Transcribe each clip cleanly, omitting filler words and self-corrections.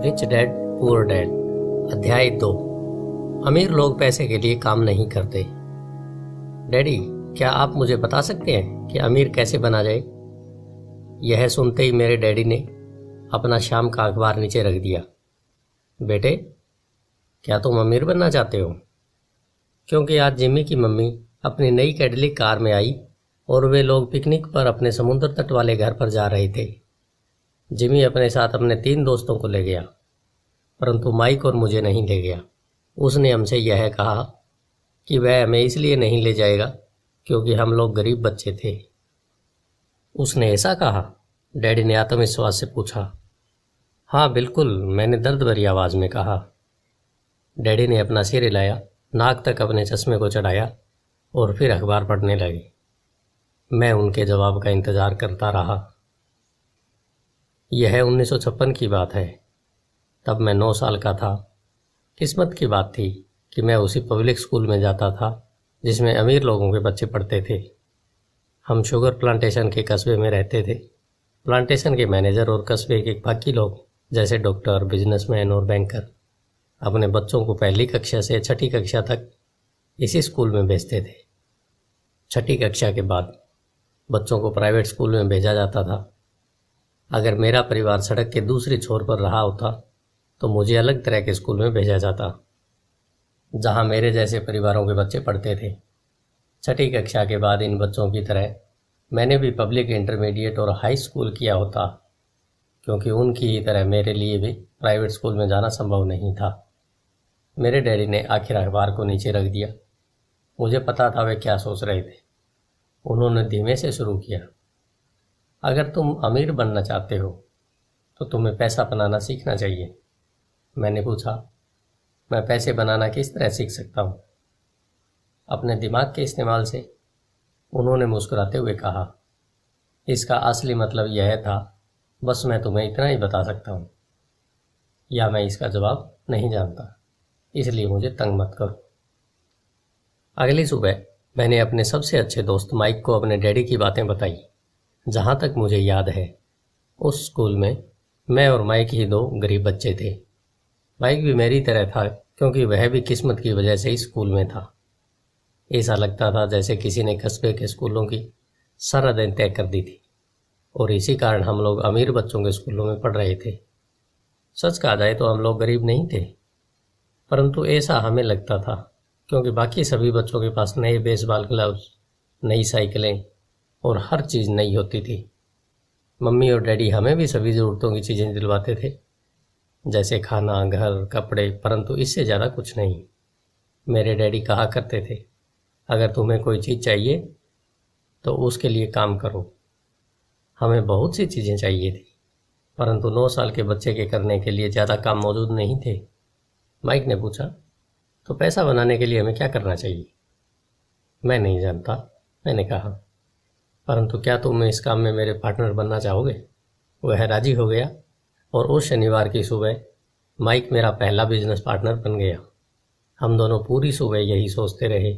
Rich dad poor dad अध्याय 2। अमीर लोग पैसे के लिए काम नहीं करते। डैडी, क्या आप मुझे बता सकते हैं कि अमीर कैसे बना जाए? यह सुनते ही मेरे डैडी ने अपना शाम का अखबार नीचे रख दिया। बेटे, क्या तुम अमीर बनना चाहते हो? क्योंकि आज जिमी की मम्मी अपनी नई कैडिलैक कार में आई और वे लोग पिकनिक पर अपने समुद्र तट वाले घर पर जा रहे थे। जिमी अपने साथ अपने 3 दोस्तों को ले गया, परंतु माइक और मुझे नहीं ले गया। उसने हमसे यह कहा कि वह हमें इसलिए नहीं ले जाएगा क्योंकि हम लोग गरीब बच्चे थे। उसने ऐसा कहा? डैडी ने आत्मविश्वास से पूछा। हाँ बिल्कुल, मैंने दर्द भरी आवाज़ में कहा। डैडी ने अपना सिर हिलाया, नाक तक अपने चश्मे को चढ़ाया और फिर अखबार पढ़ने लगे। मैं उनके जवाब का इंतज़ार करता रहा। यह 1956 की बात है। तब मैं 9 साल का था। किस्मत की बात थी कि मैं उसी पब्लिक स्कूल में जाता था जिसमें अमीर लोगों के बच्चे पढ़ते थे। हम शुगर प्लांटेशन के कस्बे में रहते थे। प्लांटेशन के मैनेजर और कस्बे के बाकी लोग जैसे डॉक्टर, बिजनेसमैन और बैंकर अपने बच्चों को पहली कक्षा से 6ठी कक्षा तक इसी स्कूल में भेजते थे। 6ठी कक्षा के बाद बच्चों को प्राइवेट स्कूल में भेजा जाता था। अगर मेरा परिवार सड़क के दूसरे छोर पर रहा होता तो मुझे अलग तरह के स्कूल में भेजा जाता जहां मेरे जैसे परिवारों के बच्चे पढ़ते थे। 6ठी कक्षा के बाद इन बच्चों की तरह मैंने भी पब्लिक इंटरमीडिएट और हाई स्कूल किया होता, क्योंकि उनकी ही तरह मेरे लिए भी प्राइवेट स्कूल में जाना संभव नहीं था। मेरे डैडी ने आखिर अखबार को नीचे रख दिया। मुझे पता था वे क्या सोच रहे थे। उन्होंने धीमे से शुरू किया। अगर तुम अमीर बनना चाहते हो तो तुम्हें पैसा बनाना सीखना चाहिए। मैंने पूछा, मैं पैसे बनाना किस तरह सीख सकता हूँ? अपने दिमाग के इस्तेमाल से, उन्होंने मुस्कुराते हुए कहा। इसका असली मतलब यह था, बस मैं तुम्हें इतना ही बता सकता हूँ, या मैं इसका जवाब नहीं जानता, इसलिए मुझे तंग मत करो। अगली सुबह मैंने अपने सबसे अच्छे दोस्त माइक को अपने डैडी की बातें बताई। जहाँ तक मुझे याद है, उस स्कूल में मैं और माइक ही 2 गरीब बच्चे थे। माइक भी मेरी तरह था, क्योंकि वह भी किस्मत की वजह से इस स्कूल में था। ऐसा लगता था जैसे किसी ने कस्बे के स्कूलों की सरहदें तय कर दी थी और इसी कारण हम लोग अमीर बच्चों के स्कूलों में पढ़ रहे थे। सच कहा जाए तो हम लोग गरीब नहीं थे, परंतु ऐसा हमें लगता था, क्योंकि बाकी सभी बच्चों के पास नए बेसबॉल ग्लव्स, नई साइकिलें और हर चीज़ नई होती थी। मम्मी और डैडी हमें भी सभी ज़रूरतों की चीज़ें दिलवाते थे, जैसे खाना, घर, कपड़े, परंतु इससे ज़्यादा कुछ नहीं। मेरे डैडी कहा करते थे, अगर तुम्हें कोई चीज़ चाहिए तो उसके लिए काम करो। हमें बहुत सी चीज़ें चाहिए थी, परंतु 9 साल के बच्चे के करने के लिए ज़्यादा काम मौजूद नहीं थे। माइक ने पूछा, तो पैसा बनाने के लिए हमें क्या करना चाहिए? मैं नहीं जानता, मैंने कहा, परंतु क्या तुम इस काम में मेरे पार्टनर बनना चाहोगे? वह राजी हो गया और उस शनिवार की सुबह माइक मेरा पहला बिजनेस पार्टनर बन गया। हम दोनों पूरी सुबह यही सोचते रहे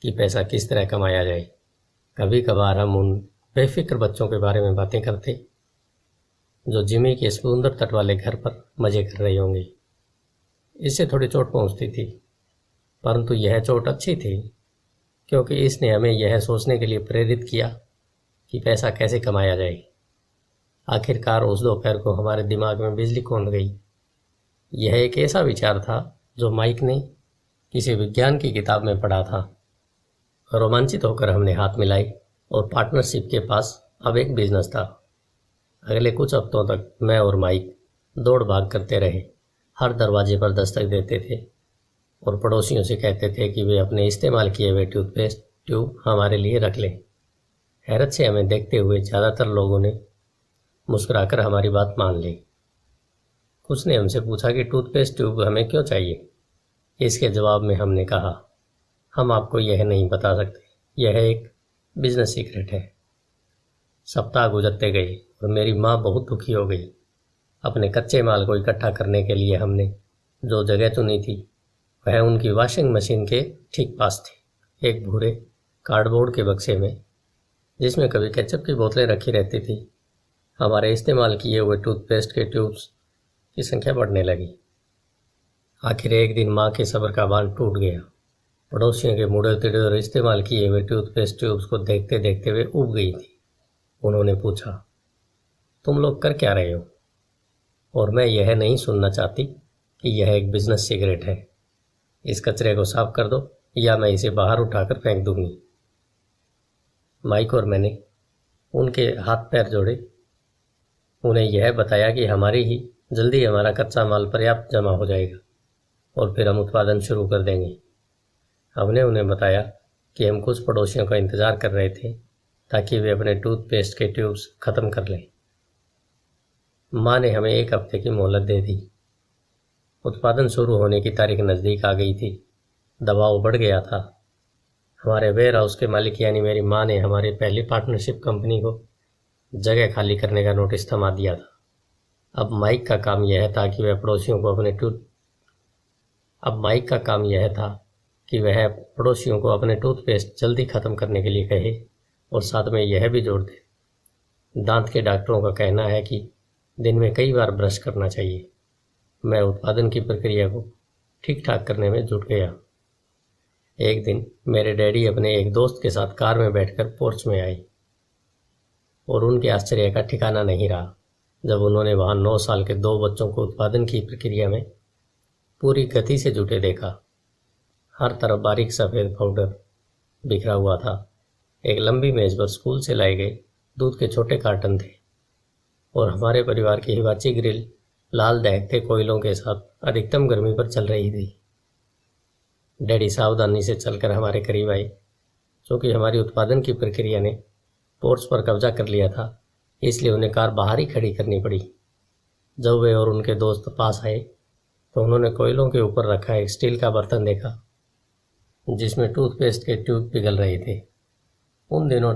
कि पैसा किस तरह कमाया जाए। कभी कभार हम उन बेफिक्र बच्चों के बारे में बातें करते जो जिमी के समुद्र तट वाले घर पर मज़े कर रहे होंगे। इससे थोड़ी चोट पहुंचती थी, परंतु यह चोट अच्छी थी, क्योंकि इसने हमें यह सोचने के लिए प्रेरित किया कि पैसा कैसे कमाया जाए। आखिरकार उस दोपहर को हमारे दिमाग में बिजली कौंध गई। यह एक ऐसा विचार था जो माइक ने किसी विज्ञान की किताब में पढ़ा था। रोमांचित होकर हमने हाथ मिलाए और पार्टनरशिप के पास अब एक बिजनेस था। अगले कुछ हफ्तों तक मैं और माइक दौड़ भाग करते रहे। हर दरवाजे पर दस्तक देते थे और पड़ोसियों से कहते थे कि वे अपने इस्तेमाल किए हुए टूथपेस्ट ट्यूब हमारे लिए रख लें। हैरत से हमें देखते हुए ज़्यादातर लोगों ने मुस्कुराकर हमारी बात मान ली। कुछ ने हमसे पूछा कि टूथपेस्ट ट्यूब हमें क्यों चाहिए। इसके जवाब में हमने कहा, हम आपको यह नहीं बता सकते, यह एक बिजनेस सीक्रेट है। सप्ताह गुजरते गए और मेरी माँ बहुत दुखी हो गई। अपने कच्चे माल को इकट्ठा करने के लिए हमने जो जगह चुनी थी वह उनकी वॉशिंग मशीन के ठीक पास थी, एक भूरे कार्डबोर्ड के बक्से में, जिसमें कभी केचप की बोतलें रखी रहती थी। हमारे इस्तेमाल किए हुए टूथपेस्ट के ट्यूब्स की संख्या बढ़ने लगी। आखिर एक दिन माँ के सब्र का बांध टूट गया। पड़ोसियों के मुड़े तिड़े और इस्तेमाल किए हुए टूथपेस्ट ट्यूब्स को देखते देखते वे उब गई थी। उन्होंने पूछा, तुम लोग कर क्या रहे हो? और मैं यह नहीं सुनना चाहती कि यह एक बिजनेस सिगरेट है। इस कचरे को साफ कर दो या मैं इसे बाहर उठाकर फेंक दूंगी। माइक और मैंने उनके हाथ पैर जोड़े, उन्हें यह बताया कि जल्दी हमारा कच्चा माल पर्याप्त जमा हो जाएगा और फिर हम उत्पादन शुरू कर देंगे। हमने उन्हें बताया कि हम कुछ पड़ोसियों का इंतज़ार कर रहे थे ताकि वे अपने टूथपेस्ट के ट्यूब्स ख़त्म कर लें। माँ ने हमें 1 हफ्ते की मोहलत दे दी। उत्पादन शुरू होने की तारीख नज़दीक आ गई थी। दबाव बढ़ गया था। हमारे वेयर हाउस के मालिक यानी मेरी माँ ने हमारी पहली पार्टनरशिप कंपनी को जगह खाली करने का नोटिस थमा दिया था। अब माइक का काम यह था कि वह पड़ोसियों को अपने टूथपेस्ट जल्दी ख़त्म करने के लिए कहे और साथ में यह भी जोड़ दे। दांत के डॉक्टरों का कहना है कि दिन में कई बार ब्रश करना चाहिए। मैं उत्पादन की प्रक्रिया को ठीक ठाक करने में जुट गया। एक दिन मेरे डैडी अपने एक दोस्त के साथ कार में बैठकर पोर्च में आए और उनके आश्चर्य का ठिकाना नहीं रहा जब उन्होंने वहां 9 साल के 2 बच्चों को उत्पादन की प्रक्रिया में पूरी गति से जुटे देखा। हर तरफ बारीक सफ़ेद पाउडर बिखरा हुआ था। एक लंबी मेज पर स्कूल से लाए गए दूध के छोटे कार्टन थे और हमारे परिवार की हिवाची ग्रिल लाल दहकते कोयलों के साथ अधिकतम गर्मी पर चल रही थी। डैडी सावधानी से चलकर हमारे करीब आए। क्योंकि हमारी उत्पादन की प्रक्रिया ने पोर्च पर कब्जा कर लिया था, इसलिए उन्हें कार बाहर ही खड़ी करनी पड़ी। जब वे और उनके दोस्त पास आए तो उन्होंने कोयलों के ऊपर रखा एक स्टील का बर्तन देखा जिसमें टूथपेस्ट के ट्यूब पिघल रहे थे। उन दिनों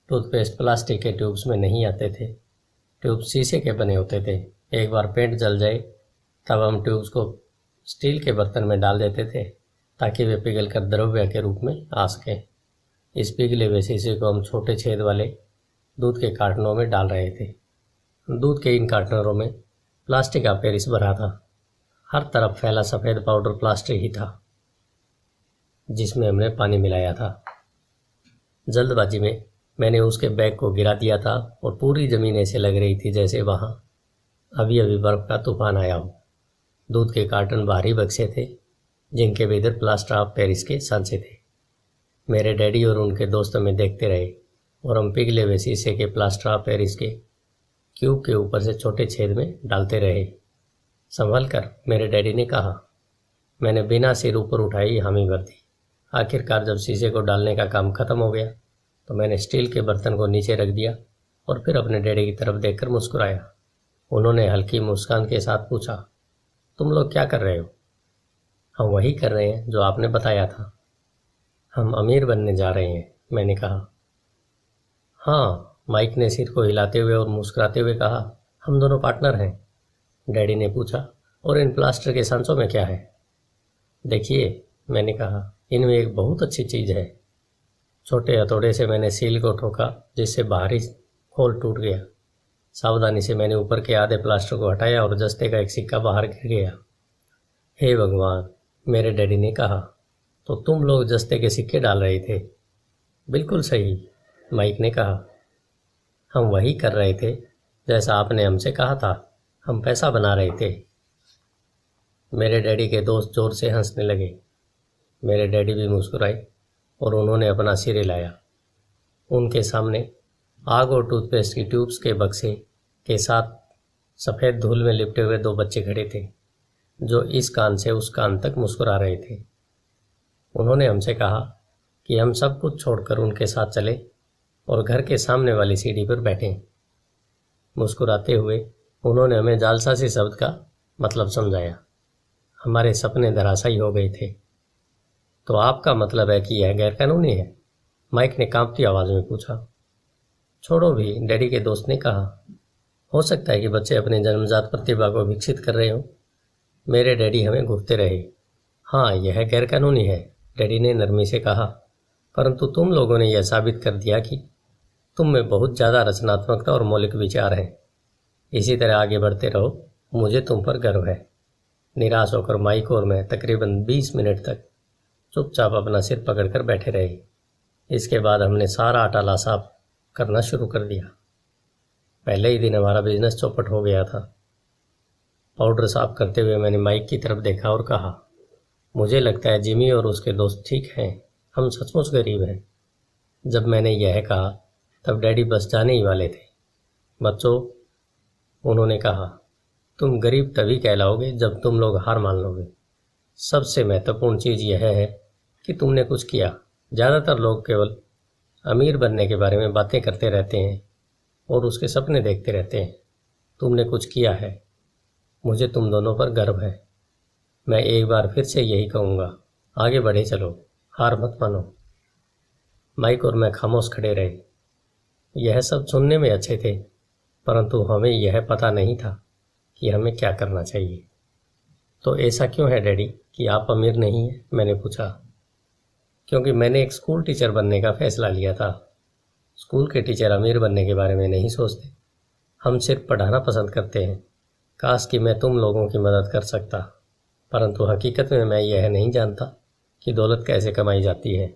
टूथपेस्ट प्लास्टिक के ट्यूब्स में नहीं आते थे। ट्यूब शीशे के बने होते थे। एक बार पेंट जल जाए तब हम ट्यूब्स को स्टील के बर्तन में डाल देते थे ताकि वे पिघलकर द्रव्य के रूप में आ सकें। इस पिघले हुए शीशे को हम छोटे छेद वाले दूध के कार्टनों में डाल रहे थे। दूध के इन कार्टनरों में प्लास्टिक का पेरिस भरा था। हर तरफ फैला सफ़ेद पाउडर प्लास्टिक ही था जिसमें हमने पानी मिलाया था। जल्दबाजी में मैंने उसके बैग को गिरा दिया था और पूरी ज़मीन ऐसे लग रही थी जैसे वहाँ अभी अभी बर्फ़ का तूफान आया हो। दूध के कार्टन भारी बक्से थे जिनके भीतर प्लास्टर ऑफ पेरिस के सांचे थे। मेरे डैडी और उनके दोस्त हमें देखते रहे और हम पिघले हुए शीशे के प्लास्टर ऑफ पेरिस के क्यूब के ऊपर से छोटे छेद में डालते रहे। संभल कर, मेरे डैडी ने कहा। मैंने बिना सिर ऊपर उठाई हामी भर दी। आखिरकार जब शीशे को डालने का काम खत्म हो गया तो मैंने स्टील के बर्तन को नीचे रख दिया और फिर अपने डैडी की तरफ देखकर मुस्कुराया। उन्होंने हल्की मुस्कान के साथ पूछा, तुम लोग क्या कर रहे हो? हम वही कर रहे हैं जो आपने बताया था। हम अमीर बनने जा रहे हैं, मैंने कहा। हाँ, माइक ने सिर को हिलाते हुए और मुस्कुराते हुए कहा। हम दोनों पार्टनर हैं। डैडी ने पूछा, और इन प्लास्टर के सांचों में क्या है? देखिए, मैंने कहा, इनमें एक बहुत अच्छी चीज़ है। छोटे हथौड़े से मैंने सील को ठोका जिससे बाहरी खोल टूट गया। सावधानी से मैंने ऊपर के आधे प्लास्टर को हटाया और जस्ते का एक सिक्का बाहर गिर गया। हे भगवान, मेरे डैडी ने कहा। तो तुम लोग जस्ते के सिक्के डाल रहे थे? बिल्कुल सही, माइक ने कहा। हम वही कर रहे थे जैसा आपने हमसे कहा था। हम पैसा बना रहे थे। मेरे डैडी के दोस्त जोर से हंसने लगे। मेरे डैडी भी मुस्कुराए और उन्होंने अपना सिर हिलाया। उनके सामने आग और टूथपेस्ट की ट्यूब्स के बक्से के साथ सफ़ेद धूल में लिपटे हुए 2 बच्चे खड़े थे जो इस कान से उस कान तक मुस्कुरा रहे थे। उन्होंने हमसे कहा कि हम सब कुछ छोड़कर उनके साथ चले और घर के सामने वाली सीढ़ी पर बैठें। मुस्कुराते हुए उन्होंने हमें जालसाजी शब्द का मतलब समझाया। हमारे सपने धराशायी हो गए थे। तो आपका मतलब है कि यह गैरकानूनी है? माइक ने कांपती आवाज़ में पूछा। छोड़ो भी, डैडी के दोस्त ने कहा। हो सकता है कि बच्चे अपनी जन्मजात प्रतिभा को विकसित कर रहे हों। मेरे डैडी हमें घूरते रहे। हाँ, यह गैरकानूनी है, डैडी ने नरमी से कहा, परंतु तुम लोगों ने यह साबित कर दिया कि तुम में बहुत ज़्यादा रचनात्मकता और मौलिक विचार हैं। इसी तरह आगे बढ़ते रहो मुझे तुम पर गर्व है। निराश होकर माइक और मैं तकरीबन 20 मिनट तक चुपचाप अपना सिर पकड़कर बैठे रहे। इसके बाद हमने सारा आटाला साफ करना शुरू कर दिया। पहले ही दिन हमारा बिजनेस चौपट हो गया था। पाउडर साफ करते हुए मैंने माइक की तरफ देखा और कहा, मुझे लगता है जिमी और उसके दोस्त ठीक हैं, हम सचमुच गरीब हैं। जब मैंने यह कहा तब डैडी बस जाने ही वाले थे। बच्चों, उन्होंने कहा, तुम गरीब तभी कहलाओगे जब तुम लोग हार मान लोगे। सबसे महत्वपूर्ण चीज़ यह है कि तुमने कुछ किया। ज़्यादातर लोग केवल अमीर बनने के बारे में बातें करते रहते हैं और उसके सपने देखते रहते हैं। तुमने कुछ किया है। मुझे तुम दोनों पर गर्व है। मैं एक बार फिर से यही कहूँगा, आगे बढ़े चलो, हार मत मानो। माइक और मैं खामोश खड़े रहे। यह सब सुनने में अच्छे थे, परंतु हमें यह पता नहीं था कि हमें क्या करना चाहिए। तो ऐसा क्यों है डैडी कि आप अमीर नहीं हैं? मैंने पूछा। क्योंकि मैंने एक स्कूल टीचर बनने का फैसला लिया था। स्कूल के टीचर अमीर बनने के बारे में नहीं सोचते, हम सिर्फ पढ़ाना पसंद करते हैं। काश कि मैं तुम लोगों की मदद कर सकता, परंतु हकीकत में मैं यह नहीं जानता कि दौलत कैसे कमाई जाती है।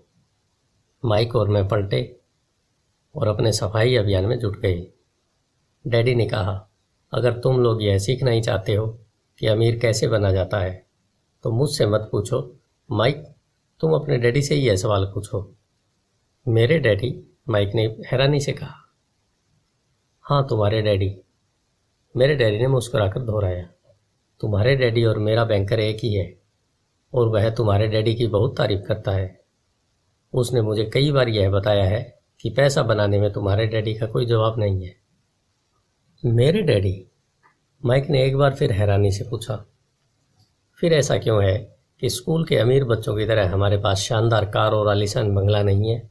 माइक और मैं पलटे और अपने सफाई अभियान में जुट गए। डैडी ने कहा, अगर तुम लोग यह सीखना ही चाहते हो कि अमीर कैसे बना जाता है तो मुझसे मत पूछो। माइक, तुम अपने डैडी से ही यह सवाल पूछो। मेरे डैडी? माइक ने हैरानी से कहा। हाँ, तुम्हारे डैडी। मेरे डैडी ने मुस्कुराकर दोहराया। तुम्हारे डैडी और मेरा बैंकर एक ही है और वह तुम्हारे डैडी की बहुत तारीफ करता है। उसने मुझे कई बार यह बताया है कि पैसा बनाने में तुम्हारे डैडी का कोई जवाब नहीं है। मेरे डैडी? माइक ने एक बार फिर हैरानी से पूछा। फिर ऐसा क्यों है कि स्कूल के अमीर बच्चों की तरह हमारे पास शानदार कार और आलीशान बंगला नहीं है?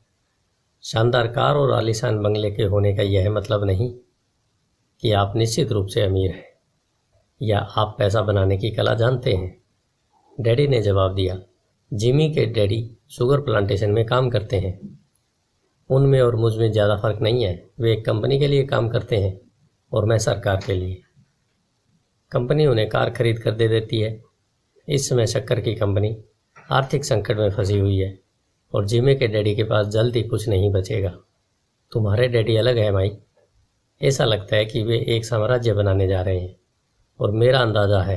शानदार कार और आलीशान बंगले के होने का यह मतलब नहीं कि आप निश्चित रूप से अमीर हैं या आप पैसा बनाने की कला जानते हैं। डैडी ने जवाब दिया, जिमी के डैडी शुगर प्लांटेशन में काम करते हैं। उनमें और मुझ में ज़्यादा फर्क नहीं है। वे एक कंपनी के लिए काम करते हैं और मैं सरकार के लिए। कंपनी उन्हें कार खरीद कर दे देती है। इस समय शक्कर की कंपनी आर्थिक संकट में फंसी हुई है और जिमी के डैडी के पास जल्द ही कुछ नहीं बचेगा। तुम्हारे डैडी अलग है माइक। ऐसा लगता है कि वे एक साम्राज्य बनाने जा रहे हैं और मेरा अंदाज़ा है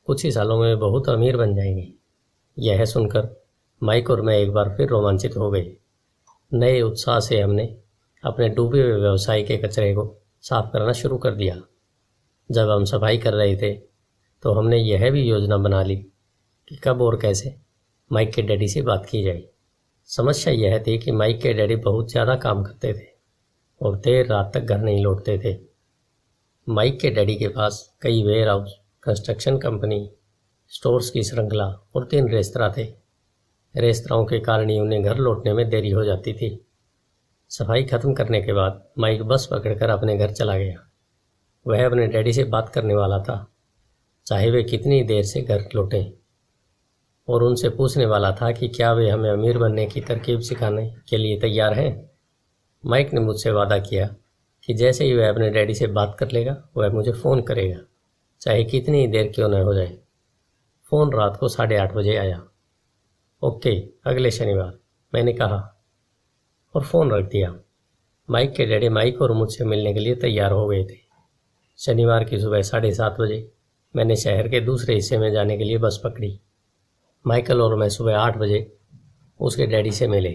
कुछ ही सालों में बहुत अमीर बन जाएंगे। यह सुनकर माइक और मैं एक बार फिर रोमांचित हो गए। नए उत्साह से हमने अपने डूबे हुए व्यवसाय के कचरे को साफ करना शुरू कर दिया। जब हम सफाई कर रहे थे तो हमने यह भी योजना बना ली कि कब और कैसे माइक के डैडी से बात की जाए। समस्या यह थी कि माइक के डैडी बहुत ज़्यादा काम करते थे और देर रात तक घर नहीं लौटते थे। माइक के डैडी के पास कई warehouse, construction company, stores की श्रृंखला और 3 रेस्तरां थे। रेस्तराओं के कारण ही उन्हें घर लौटने में देरी हो जाती थी। सफाई खत्म करने के बाद माइक बस पकड़कर अपने घर चला गया। वह अपने डैडी से बात करने वाला था, चाहे वे कितनी देर से घर लौटें, और उनसे पूछने वाला था कि क्या वे हमें अमीर बनने की तरकीब सिखाने के लिए तैयार हैं। माइक ने मुझसे वादा किया कि जैसे ही वह अपने डैडी से बात कर लेगा वह मुझे फ़ोन करेगा, चाहे कितनी देर क्यों न हो जाए। फ़ोन रात को 8:30 बजे आया। ओके, अगले शनिवार, मैंने कहा और फ़ोन रख दिया। माइक के डैडी माइक और मुझसे मिलने के लिए तैयार हो गए थे। शनिवार की सुबह 7:30 बजे मैंने शहर के दूसरे हिस्से में जाने के लिए बस पकड़ी। माइकल और मैं सुबह 8 बजे उसके डैडी से मिले।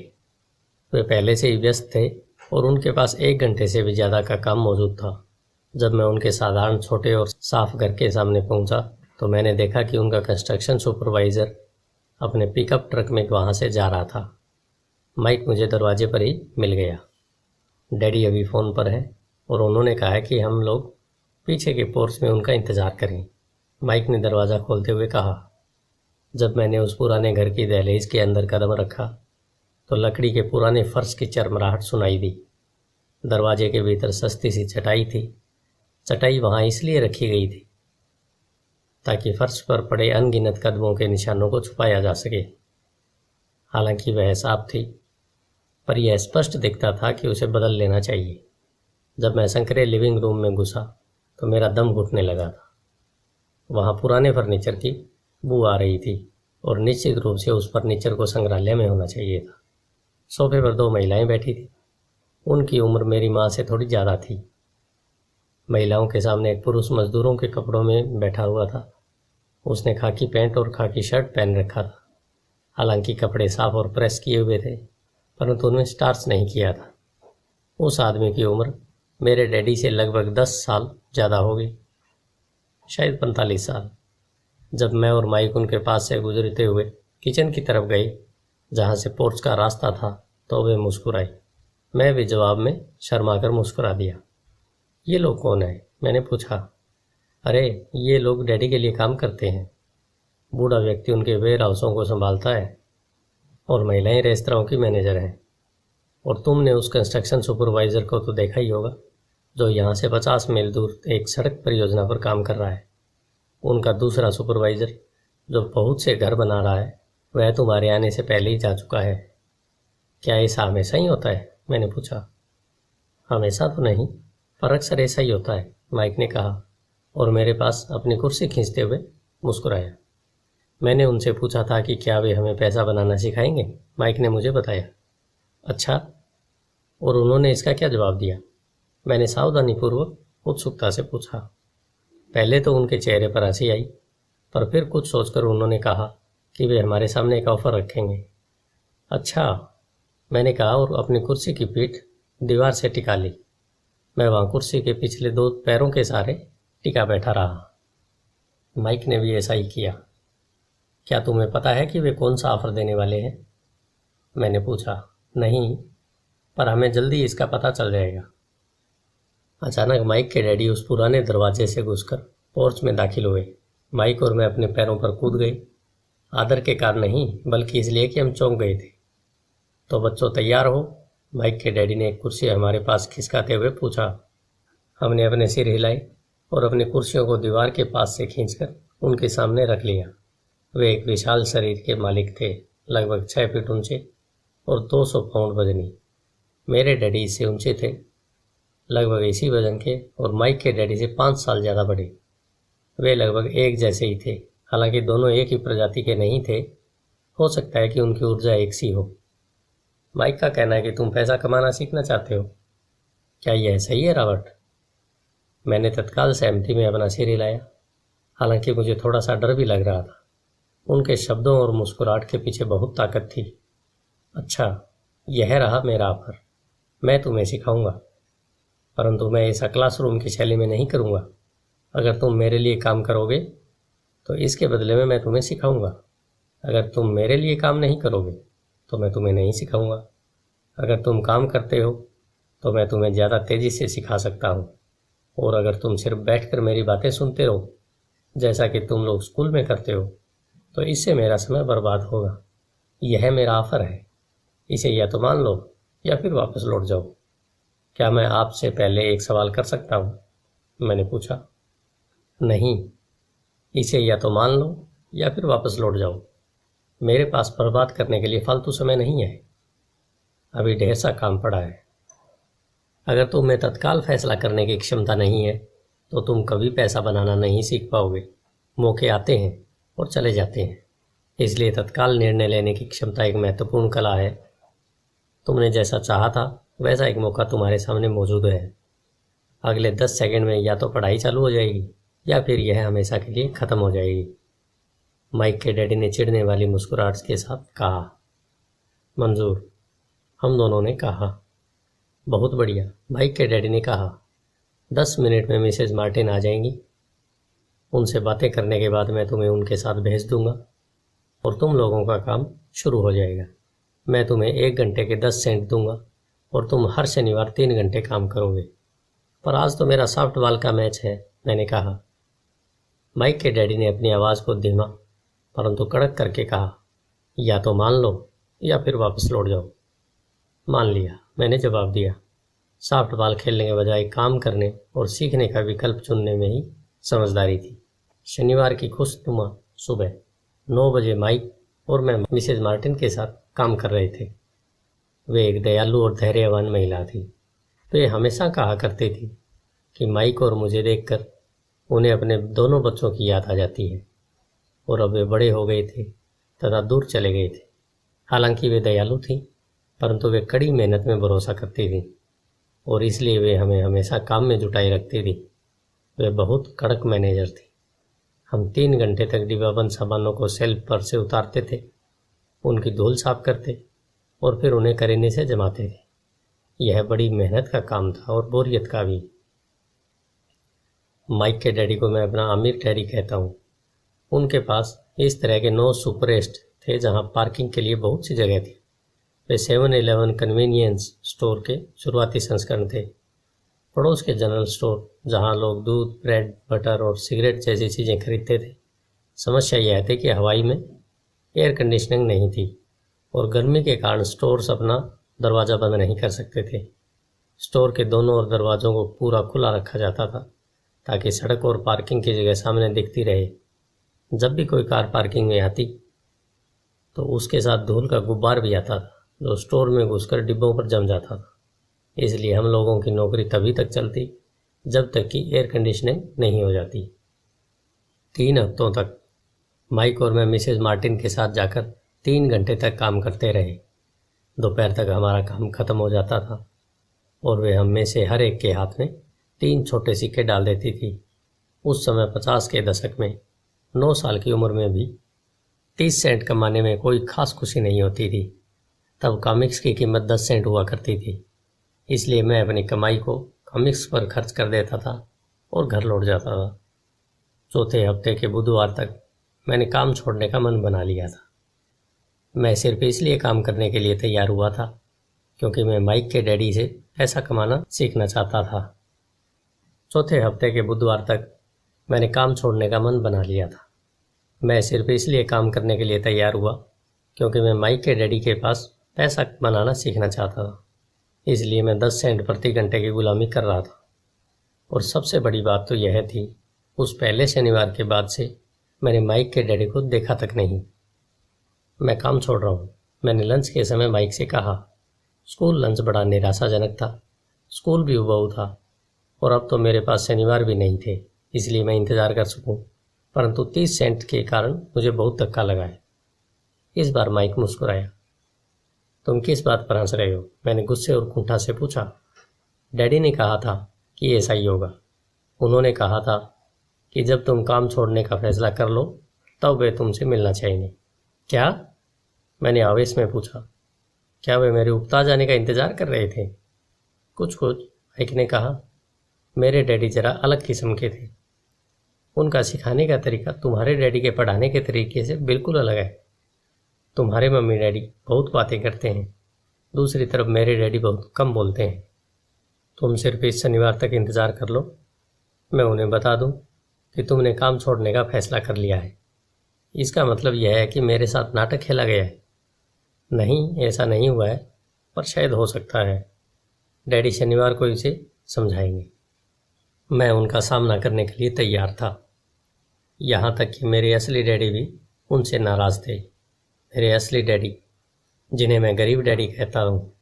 वे पहले से ही व्यस्त थे और उनके पास 1 घंटे से भी ज़्यादा का काम मौजूद था। जब मैं उनके साधारण छोटे और साफ घर के सामने पहुंचा तो मैंने देखा कि उनका कंस्ट्रक्शन सुपरवाइज़र अपने पिकअप ट्रक में वहां से जा रहा था। माइक मुझे दरवाजे पर ही मिल गया। डैडी अभी फ़ोन पर है और उन्होंने कहा है कि हम लोग पीछे के पोर्च में उनका इंतज़ार करें। माइक ने दरवाज़ा खोलते हुए कहा। जब मैंने उस पुराने घर की दहलीज के अंदर कदम रखा तो लकड़ी के पुराने फर्श की चरमराहट सुनाई दी। दरवाजे के भीतर सस्ती सी चटाई थी। चटाई वहाँ इसलिए रखी गई थी ताकि फर्श पर पड़े अनगिनत कदमों के निशानों को छुपाया जा सके। हालांकि वह साफ थी, पर यह स्पष्ट दिखता था कि उसे बदल लेना चाहिए। जब मैं संकरे लिविंग रूम में घुसा तो मेरा दम घुटने लगा था। वहाँ पुराने फर्नीचर की बू आ रही थी और निश्चित रूप से उस फर्नीचर को संग्रहालय में होना चाहिए था। सोफे पर 2 महिलाएं बैठी थी। उनकी उम्र मेरी माँ से थोड़ी ज़्यादा थी। महिलाओं के सामने एक पुरुष मजदूरों के कपड़ों में बैठा हुआ था। उसने खाकी पैंट और खाकी शर्ट पहन रखा था। हालांकि कपड़े साफ और प्रेस किए हुए थे, परंतु उनमें स्टार्च नहीं किया था। उस आदमी की उम्र मेरे डैडी से लगभग 10 साल ज़्यादा हो गई, शायद 45 साल। जब मैं और माइक उनके पास से गुजरते हुए किचन की तरफ गए, जहाँ से पोर्च का रास्ता था, तो वे मुस्कुराई। मैं भी जवाब में शर्माकर मुस्कुरा दिया। ये लोग कौन है? मैंने पूछा। अरे, ये लोग डैडी के लिए काम करते हैं। बूढ़ा व्यक्ति उनके वेयर हाउसों को संभालता है और महिलाएं रेस्तरां की मैनेजर हैं। और तुमने उस कंस्ट्रक्शन सुपरवाइज़र को तो देखा ही होगा, जो यहाँ से 50 मील दूर एक सड़क परियोजना पर काम कर रहा है। उनका दूसरा सुपरवाइज़र, जो बहुत से घर बना रहा है, वह तुम्हारे आने से पहले ही जा चुका है। क्या ऐसा हमेशा ही होता है? मैंने पूछा। हमेशा तो नहीं, पर अक्सर ऐसा ही होता है, माइक ने कहा और मेरे पास अपनी कुर्सी खींचते हुए मुस्कुराया। मैंने उनसे पूछा था कि क्या वे हमें पैसा बनाना सिखाएंगे। माइक ने मुझे बताया। अच्छा, और उन्होंने इसका क्या जवाब दिया? मैंने सावधानीपूर्वक उत्सुकता से पूछा। पहले तो उनके चेहरे पर हंसी आई, पर फिर कुछ सोचकर उन्होंने कहा कि वे हमारे सामने एक ऑफ़र रखेंगे। अच्छा, मैंने कहा और अपनी कुर्सी की पीठ दीवार से टिका ली। मैं वहाँ कुर्सी के पिछले 2 पैरों के सहारे टिका बैठा रहा। माइक ने भी ऐसा ही किया। क्या तुम्हें पता है कि वे कौन सा ऑफ़र देने वाले हैं? मैंने पूछा। नहीं, पर हमें जल्दी इसका पता चल जाएगा। अचानक माइक के डैडी उस पुराने दरवाजे से घुसकर पोर्च में दाखिल हुए। माइक और मैं अपने पैरों पर कूद गए। आदर के कारण नहीं, बल्कि इसलिए कि हम चौंक गए थे। तो बच्चों, तैयार हो? माइक के डैडी ने एक कुर्सी हमारे पास खिसकाते हुए पूछा। हमने अपने सिर हिलाए और अपनी कुर्सियों को दीवार के पास से खींचकर उनके सामने रख लिया। वे एक विशाल शरीर के मालिक थे, लगभग 6 फीट ऊंचे और 200 पाउंड वजनी। मेरे डैडी इससे ऊंचे थे, लगभग इसी वजन के, और माइक के डैडी से 5 साल ज़्यादा बड़े। वे लगभग एक जैसे ही थे, हालांकि दोनों एक ही प्रजाति के नहीं थे। हो सकता है कि उनकी ऊर्जा एक सी हो। माइक का कहना है कि तुम पैसा कमाना सीखना चाहते हो। क्या यह सही है, रॉबर्ट? मैंने तत्काल सहमति में अपना सिर हिलाया, हालांकि मुझे थोड़ा सा डर भी लग रहा था। उनके शब्दों और मुस्कुराहट के पीछे बहुत ताकत थी। अच्छा, यह रहा मेरा ऑफर। मैं तुम्हें सिखाऊंगा, परंतु मैं ऐसा क्लासरूम की शैली में नहीं करूंगा। अगर तुम मेरे लिए काम करोगे तो इसके बदले में मैं तुम्हें सिखाऊंगा। अगर तुम मेरे लिए काम नहीं करोगे तो मैं तुम्हें नहीं सिखाऊंगा। अगर तुम काम करते हो तो मैं तुम्हें ज़्यादा तेज़ी से सिखा सकता हूँ, और अगर तुम सिर्फ बैठकर मेरी बातें सुनते रहो, जैसा कि तुम लोग स्कूल में करते हो, तो इससे मेरा समय बर्बाद होगा। यह मेरा ऑफ़र है। इसे या तो मान लो या फिर वापस लौट जाओ। क्या मैं आपसे पहले एक सवाल कर सकता हूँ? मैंने पूछा। नहीं, इसे या तो मान लो या फिर वापस लौट जाओ। मेरे पास बर्बाद करने के लिए फालतू समय नहीं है। अभी ढेर सा काम पड़ा है। अगर तुम्हें तत्काल फैसला करने की क्षमता नहीं है तो तुम कभी पैसा बनाना नहीं सीख पाओगे। मौके आते हैं और चले जाते हैं, इसलिए तत्काल निर्णय लेने की क्षमता एक महत्वपूर्ण कला है। तुमने जैसा चाहा था वैसा एक मौका तुम्हारे सामने मौजूद है। अगले 10 सेकंड में या तो पढ़ाई चालू हो जाएगी या फिर यह हमेशा के लिए ख़त्म हो जाएगी। माइक के डैडी ने चिढ़ने वाली मुस्कुराहट के साथ कहा। मंजूर, हम दोनों ने कहा। बहुत बढ़िया, माइक के डैडी ने कहा। 10 मिनट में मिसेज मार्टिन आ जाएंगी। उनसे बातें करने के बाद मैं तुम्हें उनके साथ भेज दूंगा और तुम लोगों का काम शुरू हो जाएगा। मैं तुम्हें 1 घंटे के 10 सेंट दूंगा और तुम हर शनिवार 3 घंटे काम करोगे। पर आज तो मेरा सॉफ्टबॉल का मैच है, मैंने कहा। माइक के डैडी ने अपनी आवाज़ को धीमा परंतु कड़क करके कहा, या तो मान लो या फिर वापस लौट जाओ। मान लिया, मैंने जवाब दिया। सॉफ्टबॉल खेलने के बजाय काम करने और सीखने का विकल्प चुनने में ही समझदारी थी। शनिवार की खुशनुमा सुबह 9 बजे माइक और मैं मिसेज मार्टिन के साथ काम कर रहे थे। वे एक दयालु और धैर्यवान महिला थी। वे हमेशा कहा करती थी कि माइक और मुझे देखकर उन्हें अपने दोनों बच्चों की याद आ जाती है और अब वे बड़े हो गए थे तथा दूर चले गए थे। हालांकि वे दयालु थीं, परंतु वे कड़ी मेहनत में भरोसा करती थीं और इसलिए वे हमें हमेशा काम में जुटाए रखती थी। वे बहुत कड़क मैनेजर थी। हम 3 घंटे तक डिब्बाबंद सामानों को शेल्फ पर से उतारते थे, उनकी धूल साफ करते और फिर उन्हें करीने से जमाते थे। यह बड़ी मेहनत का काम था और बोरियत का भी। माइक के डैडी को मैं अपना आमिर डैडी कहता हूँ। उनके पास इस तरह के 9 सुपरेस्ट थे जहाँ पार्किंग के लिए बहुत सी जगह थी। वे 7-Eleven कन्वीनियंस स्टोर के शुरुआती संस्करण थे। पड़ोस के जनरल स्टोर जहाँ लोग दूध, ब्रेड, बटर और सिगरेट जैसी चीज़ें खरीदते थे। समस्या यह थी कि हवाई में एयर कंडीशनिंग नहीं थी और गर्मी के कारण स्टोर्स अपना दरवाज़ा बंद नहीं कर सकते थे। स्टोर के दोनों ओर दरवाज़ों को पूरा खुला रखा जाता था ताकि सड़क और पार्किंग की जगह सामने दिखती रहे। जब भी कोई कार पार्किंग में आती तो उसके साथ धूल का गुब्बार भी आता था जो स्टोर में घुसकर डिब्बों पर जम जाता था। इसलिए हम लोगों की नौकरी तभी तक चलती जब तक कि एयर कंडीशनिंग नहीं हो जाती। 3 हफ्तों तक माइक और मैं मिसेज मार्टिन के साथ जाकर 3 घंटे तक काम करते रहे। दोपहर तक हमारा काम खत्म हो जाता था और वे हम में से हर एक के हाथ में 3 छोटे सिक्के डाल देती थी। उस समय 50 के दशक में 9 साल की उम्र में भी 30 सेंट कमाने में कोई खास खुशी नहीं होती थी। तब कॉमिक्स की कीमत 10 सेंट हुआ करती थी, इसलिए मैं अपनी कमाई को कॉमिक्स पर खर्च कर देता था और घर लौट जाता था। चौथे हफ्ते के बुधवार तक मैंने काम छोड़ने का मन बना लिया था। मैं सिर्फ इसलिए काम करने के लिए तैयार हुआ था क्योंकि मैं माइक के डैडी से पैसा कमाना सीखना चाहता था। चौथे हफ्ते के बुधवार तक मैंने काम छोड़ने का मन बना लिया था। मैं सिर्फ इसलिए काम करने के लिए तैयार हुआ क्योंकि मैं माइक के डैडी के पास पैसा बनाना सीखना चाहता था। इसलिए मैं 10 सेंट प्रति घंटे की गुलामी कर रहा था। और सबसे बड़ी बात तो यह थी, उस पहले शनिवार के बाद से मैंने माइक के डैडी को देखा तक नहीं। मैं काम छोड़ रहा हूँ, मैंने लंच के समय माइक से कहा। स्कूल लंच बड़ा निराशाजनक था। स्कूल भी उबाऊ था और अब तो मेरे पास शनिवार भी नहीं थे, इसलिए मैं इंतज़ार कर सकूँ। परंतु 30 सेंट के कारण मुझे बहुत धक्का लगा है। इस बार माइक मुस्कुराया। तुम किस बात पर हंस रहे हो? मैंने गुस्से और कुंठा से पूछा। डैडी ने कहा था कि ऐसा ही होगा। उन्होंने कहा था कि जब तुम काम छोड़ने का फैसला कर लो तब वे तुमसे मिलना चाहेंगे। क्या? मैंने आवेश में पूछा। क्या वे मेरे उकता जाने का इंतज़ार कर रहे थे? कुछ माइक ने कहा। मेरे डैडी जरा अलग किस्म के थे। उनका सिखाने का तरीका तुम्हारे डैडी के पढ़ाने के तरीके से बिल्कुल अलग है। तुम्हारे मम्मी डैडी बहुत बातें करते हैं, दूसरी तरफ मेरे डैडी बहुत कम बोलते हैं। तुम सिर्फ इस शनिवार तक इंतज़ार कर लो, मैं उन्हें बता दूं कि तुमने काम छोड़ने का फैसला कर लिया है। इसका मतलब यह है कि मेरे साथ नाटक खेला गया है। नहीं, ऐसा नहीं हुआ है, पर शायद हो सकता है। डैडी शनिवार को इसे समझाएंगे। मैं उनका सामना करने के लिए तैयार था। यहाँ तक कि मेरे असली डैडी भी उनसे नाराज़ थे। मेरे असली डैडी, जिन्हें मैं गरीब डैडी कहता हूँ,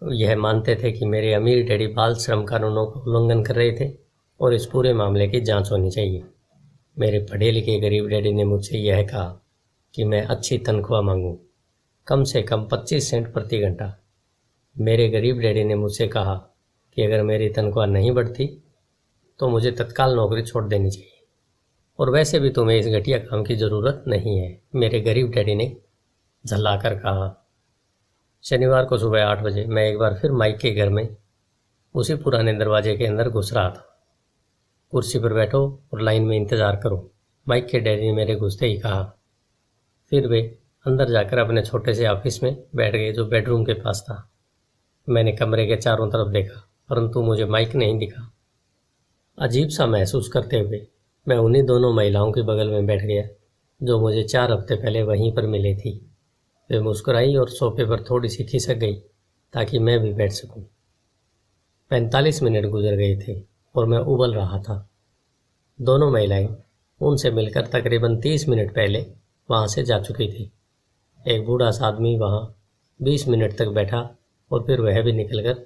यह मानते थे कि मेरे अमीर डैडी बाल श्रम कानूनों का उल्लंघन कर रहे थे और इस पूरे मामले की जांच होनी चाहिए। मेरे पढ़े लिखे गरीब डैडी ने मुझसे यह कहा कि मैं अच्छी तनख्वाह मांगूं, कम से कम 25 सेंट प्रति घंटा। मेरे गरीब डैडी ने मुझसे कहा कि अगर मेरी तनख्वाह नहीं बढ़ती तो मुझे तत्काल नौकरी छोड़ देनी चाहिए, और वैसे भी तुम्हें इस घटिया काम की ज़रूरत नहीं है, मेरे गरीब डैडी ने झल्लाकर कहा। शनिवार को सुबह 8 बजे मैं एक बार फिर माइक के घर में उसी पुराने दरवाजे के अंदर घुस रहा था। कुर्सी पर बैठो और लाइन में इंतज़ार करो, माइक के डैडी ने मेरे घुसते ही कहा। फिर वे अंदर जाकर अपने छोटे से ऑफिस में बैठ गए जो बेडरूम के पास था। मैंने कमरे के चारों तरफ देखा, परंतु मुझे माइक नहीं दिखा। अजीब सा महसूस करते हुए मैं उन्हीं दोनों महिलाओं के बगल में बैठ गया जो मुझे 4 हफ्ते पहले वहीं पर मिली थी। वे मुस्कुराई और सोफे पर थोड़ी सी खिसक गई ताकि मैं भी बैठ सकूं। 45 मिनट गुजर गए थे और मैं उबल रहा था। दोनों महिलाएं उनसे मिलकर तकरीबन 30 मिनट पहले वहाँ से जा चुकी थी। एक बूढ़ा सा आदमी वहाँ 20 मिनट तक बैठा और फिर वह भी निकलकर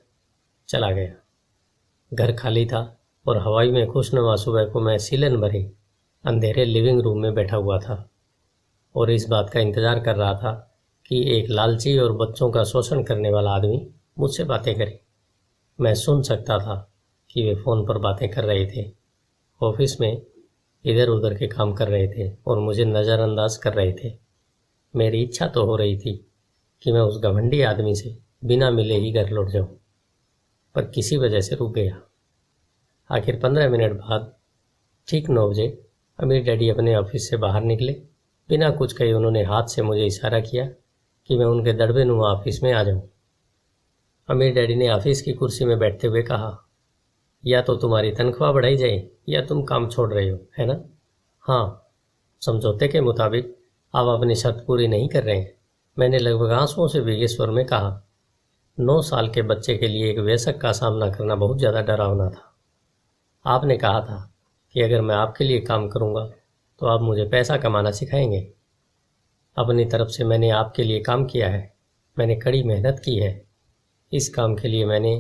चला गया। घर खाली था और हवाई में खुशनुमा सुबह को मैं सीलन भरे अंधेरे लिविंग रूम में बैठा हुआ था और इस बात का इंतज़ार कर रहा था कि एक लालची और बच्चों का शोषण करने वाला आदमी मुझसे बातें करे। मैं सुन सकता था कि वे फ़ोन पर बातें कर रहे थे, ऑफिस में इधर उधर के काम कर रहे थे और मुझे नज़रअंदाज कर रहे थे। मेरी इच्छा तो हो रही थी कि मैं उस घमंडी आदमी से बिना मिले ही घर लौट जाऊं, पर किसी वजह से रुक गया। आखिर 15 मिनट बाद ठीक 9 बजे अमीर डैडी अपने ऑफिस से बाहर निकले। बिना कुछ कहे उन्होंने हाथ से मुझे इशारा किया कि मैं उनके दड़बे नुमा ऑफिस में आ जाऊं। अमीर डैडी ने ऑफिस की कुर्सी में बैठते हुए कहा, या तो तुम्हारी तनख्वाह बढ़ाई जाए या तुम काम छोड़ रहे हो, है ना? हाँ, समझौते के मुताबिक आप अपनी शर्त पूरी नहीं कर रहे हैं, मैंने लगभग आंसुओं से भीगे स्वर में कहा। 9 साल के बच्चे के लिए एक वयस्क का सामना करना बहुत ज़्यादा डरावना था। आपने कहा था कि अगर मैं आपके लिए काम करूंगा तो आप मुझे पैसा कमाना सिखाएंगे। अपनी तरफ से मैंने आपके लिए काम किया है, मैंने कड़ी मेहनत की है। इस काम के लिए मैंने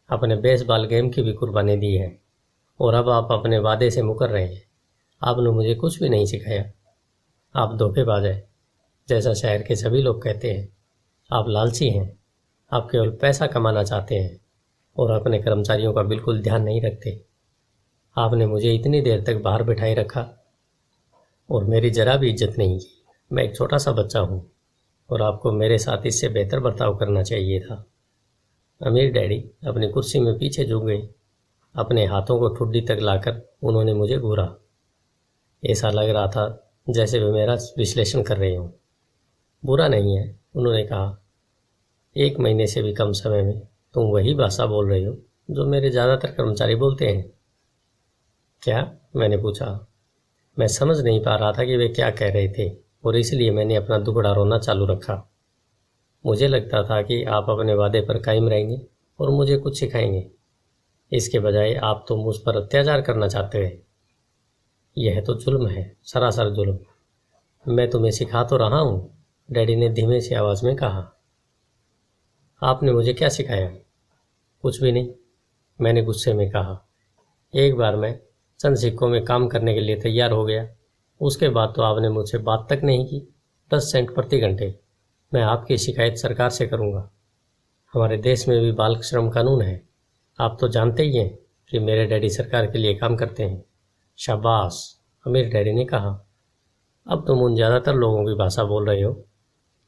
अपने बेसबॉल गेम की भी कुर्बानी दी है और अब आप अपने वादे से मुकर रहे हैं। आपने मुझे कुछ भी नहीं सिखाया। आप धोखेबाज हैं, जैसा शहर के सभी लोग कहते हैं। आप लालची हैं, आप केवल पैसा कमाना चाहते हैं और अपने कर्मचारियों का बिल्कुल ध्यान नहीं रखते। आपने मुझे इतनी देर तक बाहर बिठाए रखा और मेरी जरा भी इज्जत नहीं की। मैं एक छोटा सा बच्चा हूँ और आपको मेरे साथ इससे बेहतर बर्ताव करना चाहिए था। अमीर डैडी अपनी कुर्सी में पीछे झुक गए। अपने हाथों को ठुड्डी तक लाकर उन्होंने मुझे घूरा। ऐसा लग रहा था जैसे वे मेरा विश्लेषण कर रहे हों। बुरा नहीं है, उन्होंने कहा। 1 महीने से भी कम समय में तुम वही भाषा बोल रहे हो जो मेरे ज़्यादातर कर्मचारी बोलते हैं। क्या? मैंने पूछा। मैं समझ नहीं पा रहा था कि वे क्या कह रहे थे और इसलिए मैंने अपना दुखड़ा रोना चालू रखा। मुझे लगता था कि आप अपने वादे पर कायम रहेंगे और मुझे कुछ सिखाएंगे। इसके बजाय आप तो मुझ पर अत्याचार करना चाहते हैं। यह तो जुल्म है, सरासर जुल्म। मैं तुम्हें सिखा तो रहा हूँ, डैडी ने धीमे सी आवाज़ में कहा। आपने मुझे क्या सिखाया? कुछ भी नहीं, मैंने गुस्से में कहा। एक बार मैं चंद सिक्कों में काम करने के लिए तैयार हो गया, उसके बाद तो आपने मुझसे बात तक नहीं की। 10 सेंट प्रति घंटे। मैं आपकी शिकायत सरकार से करूँगा। हमारे देश में भी बाल श्रम कानून है। आप तो जानते ही हैं कि मेरे डैडी सरकार के लिए काम करते हैं। शाबाश, अमीर डैडी ने कहा। अब तुम उन ज़्यादातर लोगों की भाषा बोल रहे हो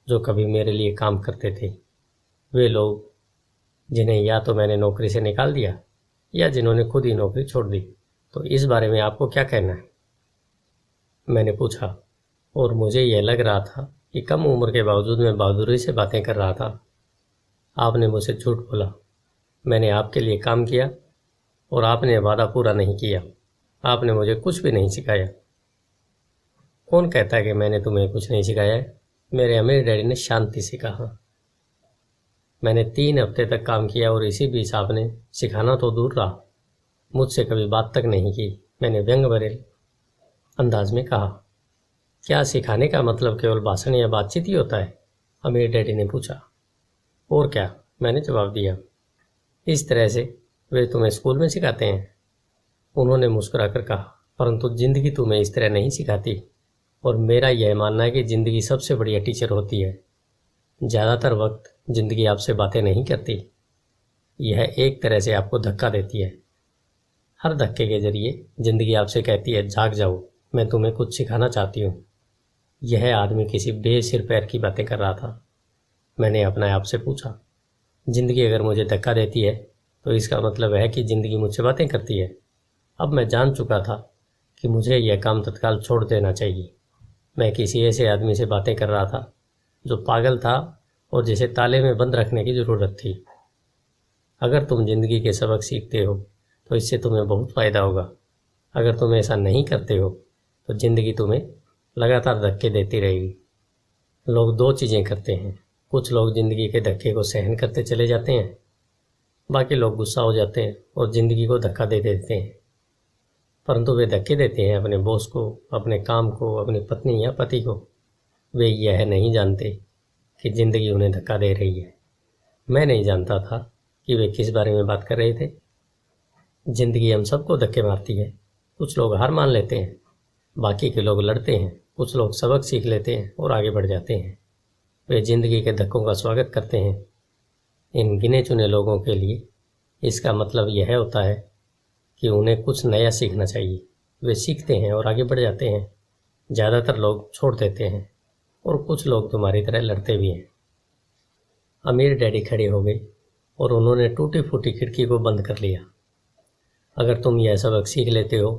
जो कभी मेरे लिए काम करते थे। वे लोग जिन्हें या तो मैंने नौकरी से निकाल दिया या जिन्होंने खुद ही नौकरी छोड़ दी। तो इस बारे में आपको क्या कहना है? मैंने पूछा और मुझे यह लग रहा था कि कम उम्र के बावजूद मैं बहादुरी से बातें कर रहा था। आपने मुझसे झूठ बोला। मैंने आपके लिए काम किया और आपने वादा पूरा नहीं किया। आपने मुझे कुछ भी नहीं सिखाया। कौन कहता है कि मैंने तुम्हें कुछ नहीं सिखाया है? मेरे अमीर डैडी ने शांति से कहा। मैंने 3 हफ्ते तक काम किया और इसी बीच आपने सिखाना तो दूर रहा, मुझसे कभी बात तक नहीं की। मैंने व्यंग भरे अंदाज में कहा। क्या सिखाने का मतलब केवल भाषण या बातचीत ही होता है? अमीर डैडी ने पूछा। और क्या, मैंने जवाब दिया। इस तरह से वे तुम्हें स्कूल में सिखाते हैं? उन्होंने मुस्कुराकर कहा। परंतु जिंदगी तुम्हें इस तरह नहीं सिखाती और मेरा यह मानना है कि ज़िंदगी सबसे बढ़िया टीचर होती है। ज़्यादातर वक्त ज़िंदगी आपसे बातें नहीं करती, यह एक तरह से आपको धक्का देती है। हर धक्के के जरिए ज़िंदगी आपसे कहती है, जाग जाओ, मैं तुम्हें कुछ सिखाना चाहती हूँ। यह आदमी किसी बेसिर पैर की बातें कर रहा था। मैंने अपने आप से पूछा, ज़िंदगी अगर मुझे धक्का देती है तो इसका मतलब है कि ज़िंदगी मुझसे बातें करती है। अब मैं जान चुका था कि मुझे यह काम तत्काल छोड़ देना चाहिए। मैं किसी ऐसे आदमी से बातें कर रहा था जो पागल था और जिसे ताले में बंद रखने की ज़रूरत थी। अगर तुम ज़िंदगी के सबक सीखते हो तो इससे तुम्हें बहुत फ़ायदा होगा। अगर तुम ऐसा नहीं करते हो तो ज़िंदगी तुम्हें लगातार धक्के देती रहेगी। लोग 2 चीज़ें करते हैं। कुछ लोग ज़िंदगी के धक्के को सहन करते चले जाते हैं, बाकी लोग गुस्सा हो जाते हैं और ज़िंदगी को धक्का दे देते हैं। परंतु वे धक्के देते हैं अपने बॉस को, अपने काम को, अपनी पत्नी या पति को। वे यह नहीं जानते कि ज़िंदगी उन्हें धक्का दे रही है। मैं नहीं जानता था कि वे किस बारे में बात कर रहे थे। जिंदगी हम सबको धक्के मारती है। कुछ लोग हार मान लेते हैं, बाकी के लोग लड़ते हैं, कुछ लोग सबक सीख लेते हैं और आगे बढ़ जाते हैं। वे जिंदगी के धक्कों का स्वागत करते हैं। इन गिने चुने लोगों के लिए इसका मतलब यह होता है कि उन्हें कुछ नया सीखना चाहिए। वे सीखते हैं और आगे बढ़ जाते हैं। ज़्यादातर लोग छोड़ देते हैं और कुछ लोग तुम्हारी तरह लड़ते भी हैं। अमीर डैडी खड़े हो गए और उन्होंने टूटी फूटी खिड़की को बंद कर लिया। अगर तुम यह सबक सीख लेते हो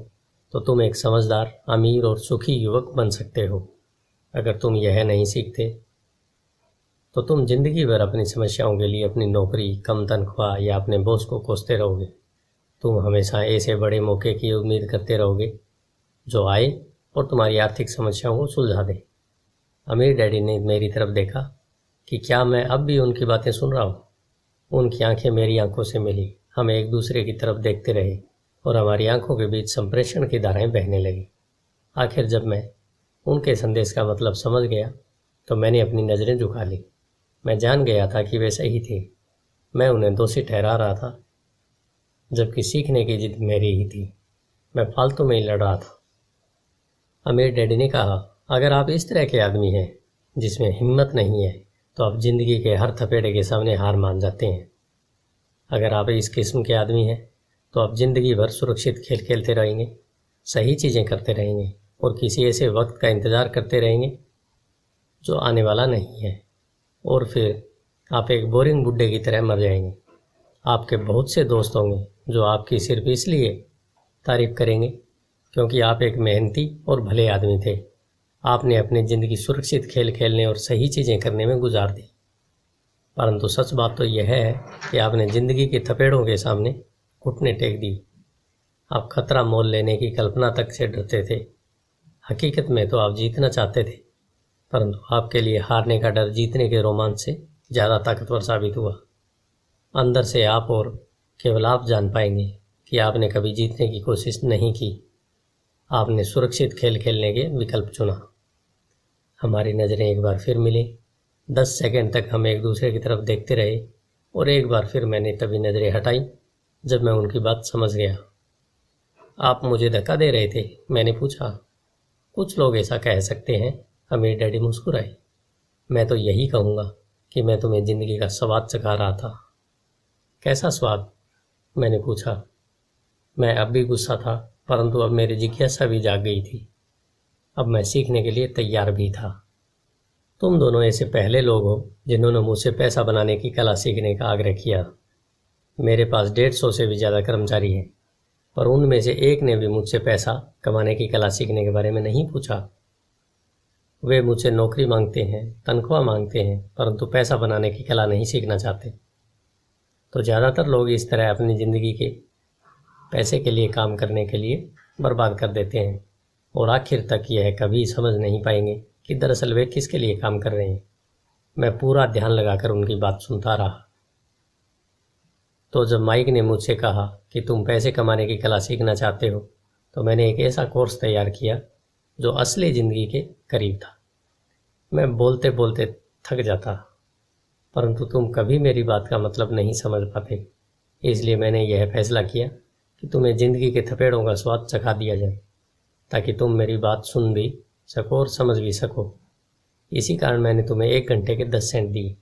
तो तुम एक समझदार, अमीर और सुखी युवक बन सकते हो। अगर तुम यह नहीं सीखते तो तुम जिंदगी भर अपनी समस्याओं के लिए अपनी नौकरी, कम तनख्वाह या अपने बॉस को कोसते रहोगे। तुम हमेशा ऐसे बड़े मौके की उम्मीद करते रहोगे जो आए और तुम्हारी आर्थिक समस्याओं को सुलझा दे। अमीर डैडी ने मेरी तरफ देखा कि क्या मैं अब भी उनकी बातें सुन रहा हूँ। उनकी आंखें मेरी आंखों से मिली। हम एक दूसरे की तरफ देखते रहे और हमारी आंखों के बीच संप्रेषण की धाराएं बहने लगी। आखिर जब मैं उनके संदेश का मतलब समझ गया तो मैंने अपनी नज़रें झुका ली। मैं जान गया था कि वे सही थे। मैं उन्हें दोषी ठहरा रहा था, जबकि सीखने की जिद मेरी ही थी। मैं फालतू में ही लड़ रहा था। अमीर डैडी ने कहा, अगर आप इस तरह के आदमी हैं जिसमें हिम्मत नहीं है तो आप जिंदगी के हर थपेड़े के सामने हार मान जाते हैं। अगर आप इस किस्म के आदमी हैं तो आप जिंदगी भर सुरक्षित खेल खेलते रहेंगे, सही चीज़ें करते रहेंगे और किसी ऐसे वक्त का इंतज़ार करते रहेंगे जो आने वाला नहीं है, और फिर आप एक बोरिंग बुड्ढे की तरह मर जाएंगे। आपके बहुत से दोस्त होंगे जो आपकी सिर्फ इसलिए तारीफ़ करेंगे क्योंकि आप एक मेहनती और भले आदमी थे। आपने अपनी ज़िंदगी सुरक्षित खेल खेलने और सही चीज़ें करने में गुजार दी। परंतु सच बात तो यह है कि आपने ज़िंदगी के थपेड़ों के सामने घुटने टेक दी। आप खतरा मोल लेने की कल्पना तक से डरते थे। हकीकत में तो आप जीतना चाहते थे, परंतु आपके लिए हारने का डर जीतने के रोमांच से ज़्यादा ताकतवर साबित हुआ। अंदर से आप और केवल आप जान पाएंगे कि आपने कभी जीतने की कोशिश नहीं की। आपने सुरक्षित खेल खेलने के विकल्प चुना। हमारी नज़रें एक बार फिर मिली। 10 सेकंड तक हम एक दूसरे की तरफ देखते रहे और एक बार फिर मैंने तभी नज़रें हटाई जब मैं उनकी बात समझ गया। आप मुझे धक्का दे रहे थे? मैंने पूछा। कुछ लोग ऐसा कह सकते हैं, अमीर डैडी मुस्कुराए। मैं तो यही कहूँगा कि मैं तुम्हें ज़िंदगी का स्वाद चखा रहा था। कैसा स्वाद? मैंने पूछा। मैं अब भी गुस्सा था, परंतु अब मेरी जिज्ञासा भी जाग गई थी। अब मैं सीखने के लिए तैयार भी था। तुम दोनों ऐसे पहले लोग हो जिन्होंने मुझसे पैसा बनाने की कला सीखने का आग्रह किया। मेरे पास 150 से भी ज़्यादा कर्मचारी हैं, पर उनमें से एक ने भी मुझसे पैसा कमाने की कला सीखने के बारे में नहीं पूछा। वे मुझसे नौकरी मांगते हैं, तनख्वाह मांगते हैं, परंतु पैसा बनाने की कला नहीं सीखना चाहते। तो ज़्यादातर लोग इस तरह अपनी ज़िंदगी के पैसे के लिए काम करने के लिए बर्बाद कर देते हैं और आखिर तक यह कभी समझ नहीं पाएंगे कि दरअसल वे किसके लिए काम कर रहे हैं। मैं पूरा ध्यान लगाकर उनकी बात सुनता रहा। तो जब माइक ने मुझसे कहा कि तुम पैसे कमाने की कला सीखना चाहते हो, तो मैंने एक ऐसा कोर्स तैयार किया जो असली ज़िंदगी के करीब था। मैं बोलते बोलते थक जाता, परंतु तुम कभी मेरी बात का मतलब नहीं समझ पाते। इसलिए मैंने यह फैसला किया कि तुम्हें ज़िंदगी के थपेड़ों का स्वाद चखा दिया जाए, ताकि तुम मेरी बात सुन भी सको और समझ भी सको। इसी कारण मैंने तुम्हें 1 घंटे के 10 सेंट दिए।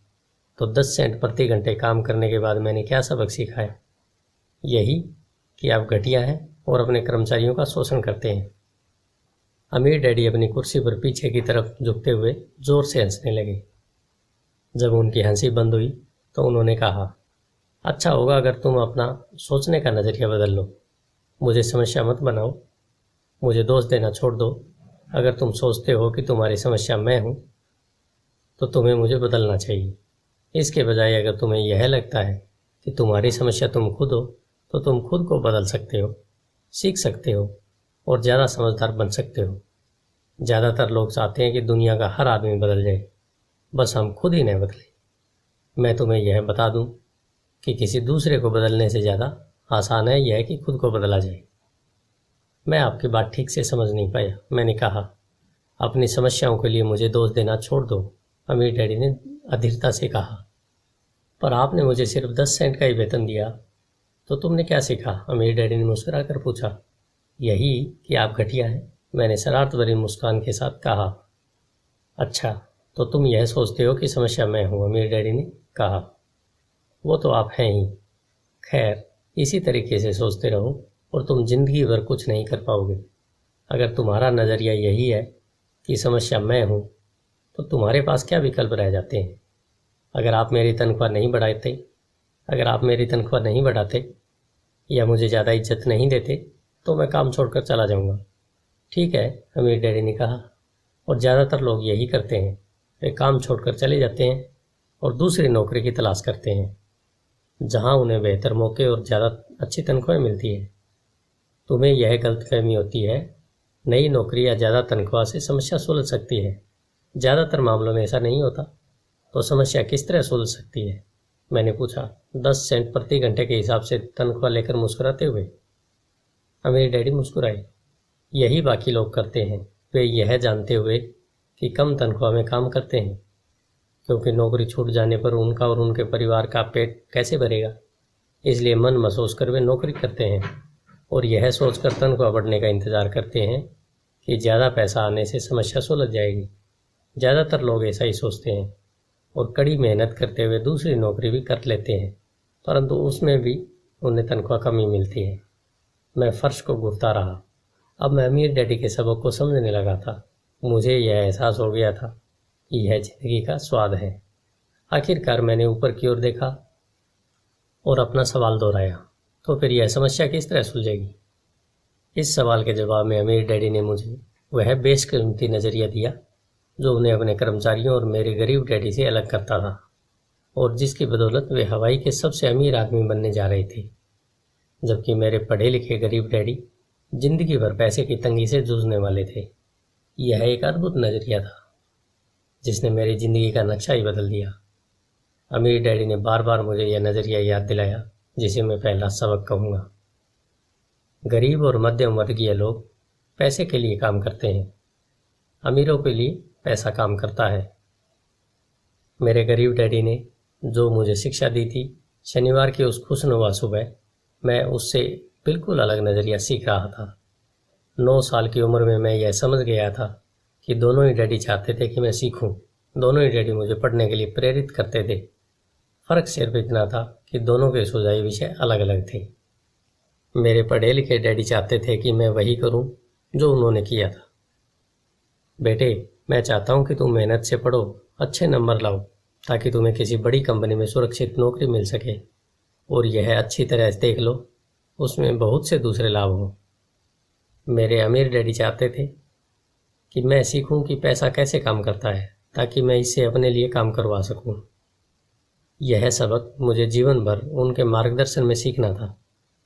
तो 10 सेंट प्रति घंटे काम करने के बाद मैंने क्या सबक सीखा है? यही कि आप घटिया हैं और अपने कर्मचारियों का शोषण करते हैं। अमीर डैडी अपनी कुर्सी पर पीछे की तरफ झुकते हुए जोर से हंसने लगे। जब उनकी हंसी बंद हुई तो उन्होंने कहा, अच्छा होगा अगर तुम अपना सोचने का नज़रिया बदल लो। मुझे समस्या मत बनाओ, मुझे दोष देना छोड़ दो। अगर तुम सोचते हो कि तुम्हारी समस्या मैं हूँ तो तुम्हें मुझे बदलना चाहिए। इसके बजाय अगर तुम्हें यह लगता है कि तुम्हारी समस्या तुम खुद हो तो तुम खुद को बदल सकते हो, सीख सकते हो और ज़्यादा समझदार बन सकते हो। ज़्यादातर लोग चाहते हैं कि दुनिया का हर आदमी बदल जाए, बस हम खुद ही नहीं बदले। मैं तुम्हें यह बता दूं कि किसी दूसरे को बदलने से ज़्यादा आसान है यह कि खुद को बदला जाए। मैं आपकी बात ठीक से समझ नहीं पाया। मैंने कहा, अपनी समस्याओं के लिए मुझे दोष देना छोड़ दो। अमीर डैडी ने अधीरता से कहा, पर आपने मुझे सिर्फ 10 सेंट का ही वेतन दिया। तो तुमने क्या सीखा? अमीर डैडी ने मुस्कुरा कर पूछा। यही कि आप घटिया हैं, मैंने शरारत भरी मुस्कान के साथ कहा। अच्छा, तो तुम यह सोचते हो कि समस्या मैं हूँ? अमीर डैडी ने कहा। वो तो आप हैं ही। खैर, इसी तरीके से सोचते रहो और तुम जिंदगी भर कुछ नहीं कर पाओगे। अगर तुम्हारा नज़रिया यही है कि समस्या मैं हूँ, तो तुम्हारे पास क्या विकल्प रह जाते हैं? अगर आप मेरी तनख्वाह नहीं बढ़ाते या मुझे ज़्यादा इज्जत नहीं देते, तो मैं काम छोड़कर चला जाऊँगा। ठीक है, अमीर डैडी ने कहा, और ज़्यादातर लोग यही करते हैं। वे काम छोड़कर चले जाते हैं और दूसरी नौकरी की तलाश करते हैं, जहाँ उन्हें बेहतर मौके और ज़्यादा अच्छी तनख्वाह मिलती है। तुम्हें यह गलतफहमी होती है, नई नौकरी या ज़्यादा तनख्वाह से समस्या सुलझ सकती है। ज़्यादातर मामलों में ऐसा नहीं होता। तो समस्या किस तरह सुलझ सकती है? मैंने पूछा, 10 सेंट प्रति घंटे के हिसाब से तनख्वाह लेकर मुस्कुराते हुए। अमीर डैडी मुस्कुराए। यही बाकी लोग करते हैं। वे यह जानते हुए कि कम तनख्वाह में काम करते हैं, क्योंकि नौकरी छूट जाने पर उनका और उनके परिवार का पेट कैसे भरेगा, इसलिए मन महसूस कर वे नौकरी करते हैं और यह सोचकर तनख्वाह बढ़ने का इंतज़ार करते हैं कि ज़्यादा पैसा आने से समस्या सुलझ जाएगी। ज़्यादातर लोग ऐसा ही सोचते हैं और कड़ी मेहनत करते हुए दूसरी नौकरी भी कर लेते हैं, परंतु उसमें भी उन्हें तनख्वाह कम ही मिलती है। मैं फर्श को घूरता रहा। अब मैं अमीर डैडी के सबक को समझने लगा था। मुझे यह एहसास हो गया था कि यह जिंदगी का स्वाद है। आखिरकार मैंने ऊपर की ओर देखा और अपना सवाल दोहराया, तो फिर यह समस्या किस तरह सुलझेगी? इस सवाल के जवाब में अमीर डैडी ने मुझे वह बेशकीमती नज़रिया दिया जो उन्हें अपने कर्मचारियों और मेरे गरीब डैडी से अलग करता था, और जिसकी बदौलत वे हवाई के सबसे अमीर आदमी बनने जा रहे थे, जबकि मेरे पढ़े लिखे गरीब डैडी जिंदगी भर पैसे की तंगी से जूझने वाले थे। यह एक अद्भुत नज़रिया था जिसने मेरी ज़िंदगी का नक्शा ही बदल दिया। अमीर डैडी ने बार बार मुझे यह नज़रिया याद दिलाया, जिसे मैं पहला सबक कहूँगा। गरीब और मध्यम वर्गीय लोग पैसे के लिए काम करते हैं, अमीरों के लिए पैसा काम करता है। मेरे गरीब डैडी ने जो मुझे शिक्षा दी थी, शनिवार की उस खुशनुमा सुबह मैं उससे बिल्कुल अलग नज़रिया सीख रहा था। 9 साल की उम्र में मैं यह समझ गया था कि दोनों ही डैडी चाहते थे कि मैं सीखूं। दोनों ही डैडी मुझे पढ़ने के लिए प्रेरित करते थे। फ़र्क सिर्फ इतना था कि दोनों के सुझाए विषय अलग अलग थे। मेरे पढ़े लिखे डैडी चाहते थे कि मैं वही करूं जो उन्होंने किया था। बेटे, मैं चाहता हूं कि तुम मेहनत से पढ़ो, अच्छे नंबर लाओ, ताकि तुम्हें किसी बड़ी कंपनी में सुरक्षित नौकरी मिल सके, और यह अच्छी तरह से देख लो, उसमें बहुत से दूसरे लाभ हों। मेरे अमीर डैडी चाहते थे कि मैं सीखूं कि पैसा कैसे काम करता है, ताकि मैं इससे अपने लिए काम करवा सकूं। यह सबक मुझे जीवन भर उनके मार्गदर्शन में सीखना था,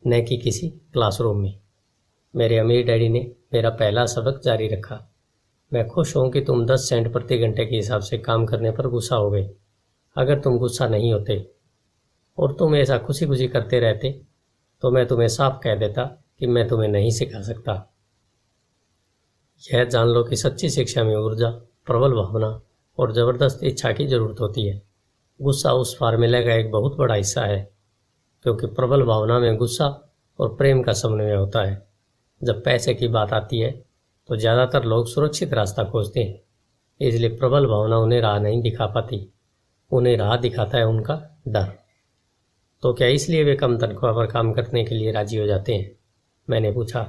न कि किसी क्लासरूम में। मेरे अमीर डैडी ने मेरा पहला सबक जारी रखा। मैं खुश हूं कि तुम 10 सेंट प्रति घंटे के हिसाब से काम करने पर गुस्सा हो गए। अगर तुम गुस्सा नहीं होते और तुम ऐसा खुशी खुशी करते रहते, तो मैं तुम्हें साफ कह देता कि मैं तुम्हें नहीं सिखा सकता। यह जान लो कि सच्ची शिक्षा में ऊर्जा, प्रबल भावना और ज़बरदस्त इच्छा की ज़रूरत होती है। गुस्सा उस फार्मूले का एक बहुत बड़ा हिस्सा है, क्योंकि प्रबल भावना में गुस्सा और प्रेम का समन्वय होता है। जब पैसे की बात आती है तो ज़्यादातर लोग सुरक्षित रास्ता खोजते हैं, इसलिए प्रबल भावना उन्हें राह नहीं दिखा पाती। उन्हें राह दिखाता है उनका डर। तो क्या इसलिए वे कम तनख्वाह पर काम करने के लिए राजी हो जाते हैं? मैंने पूछा।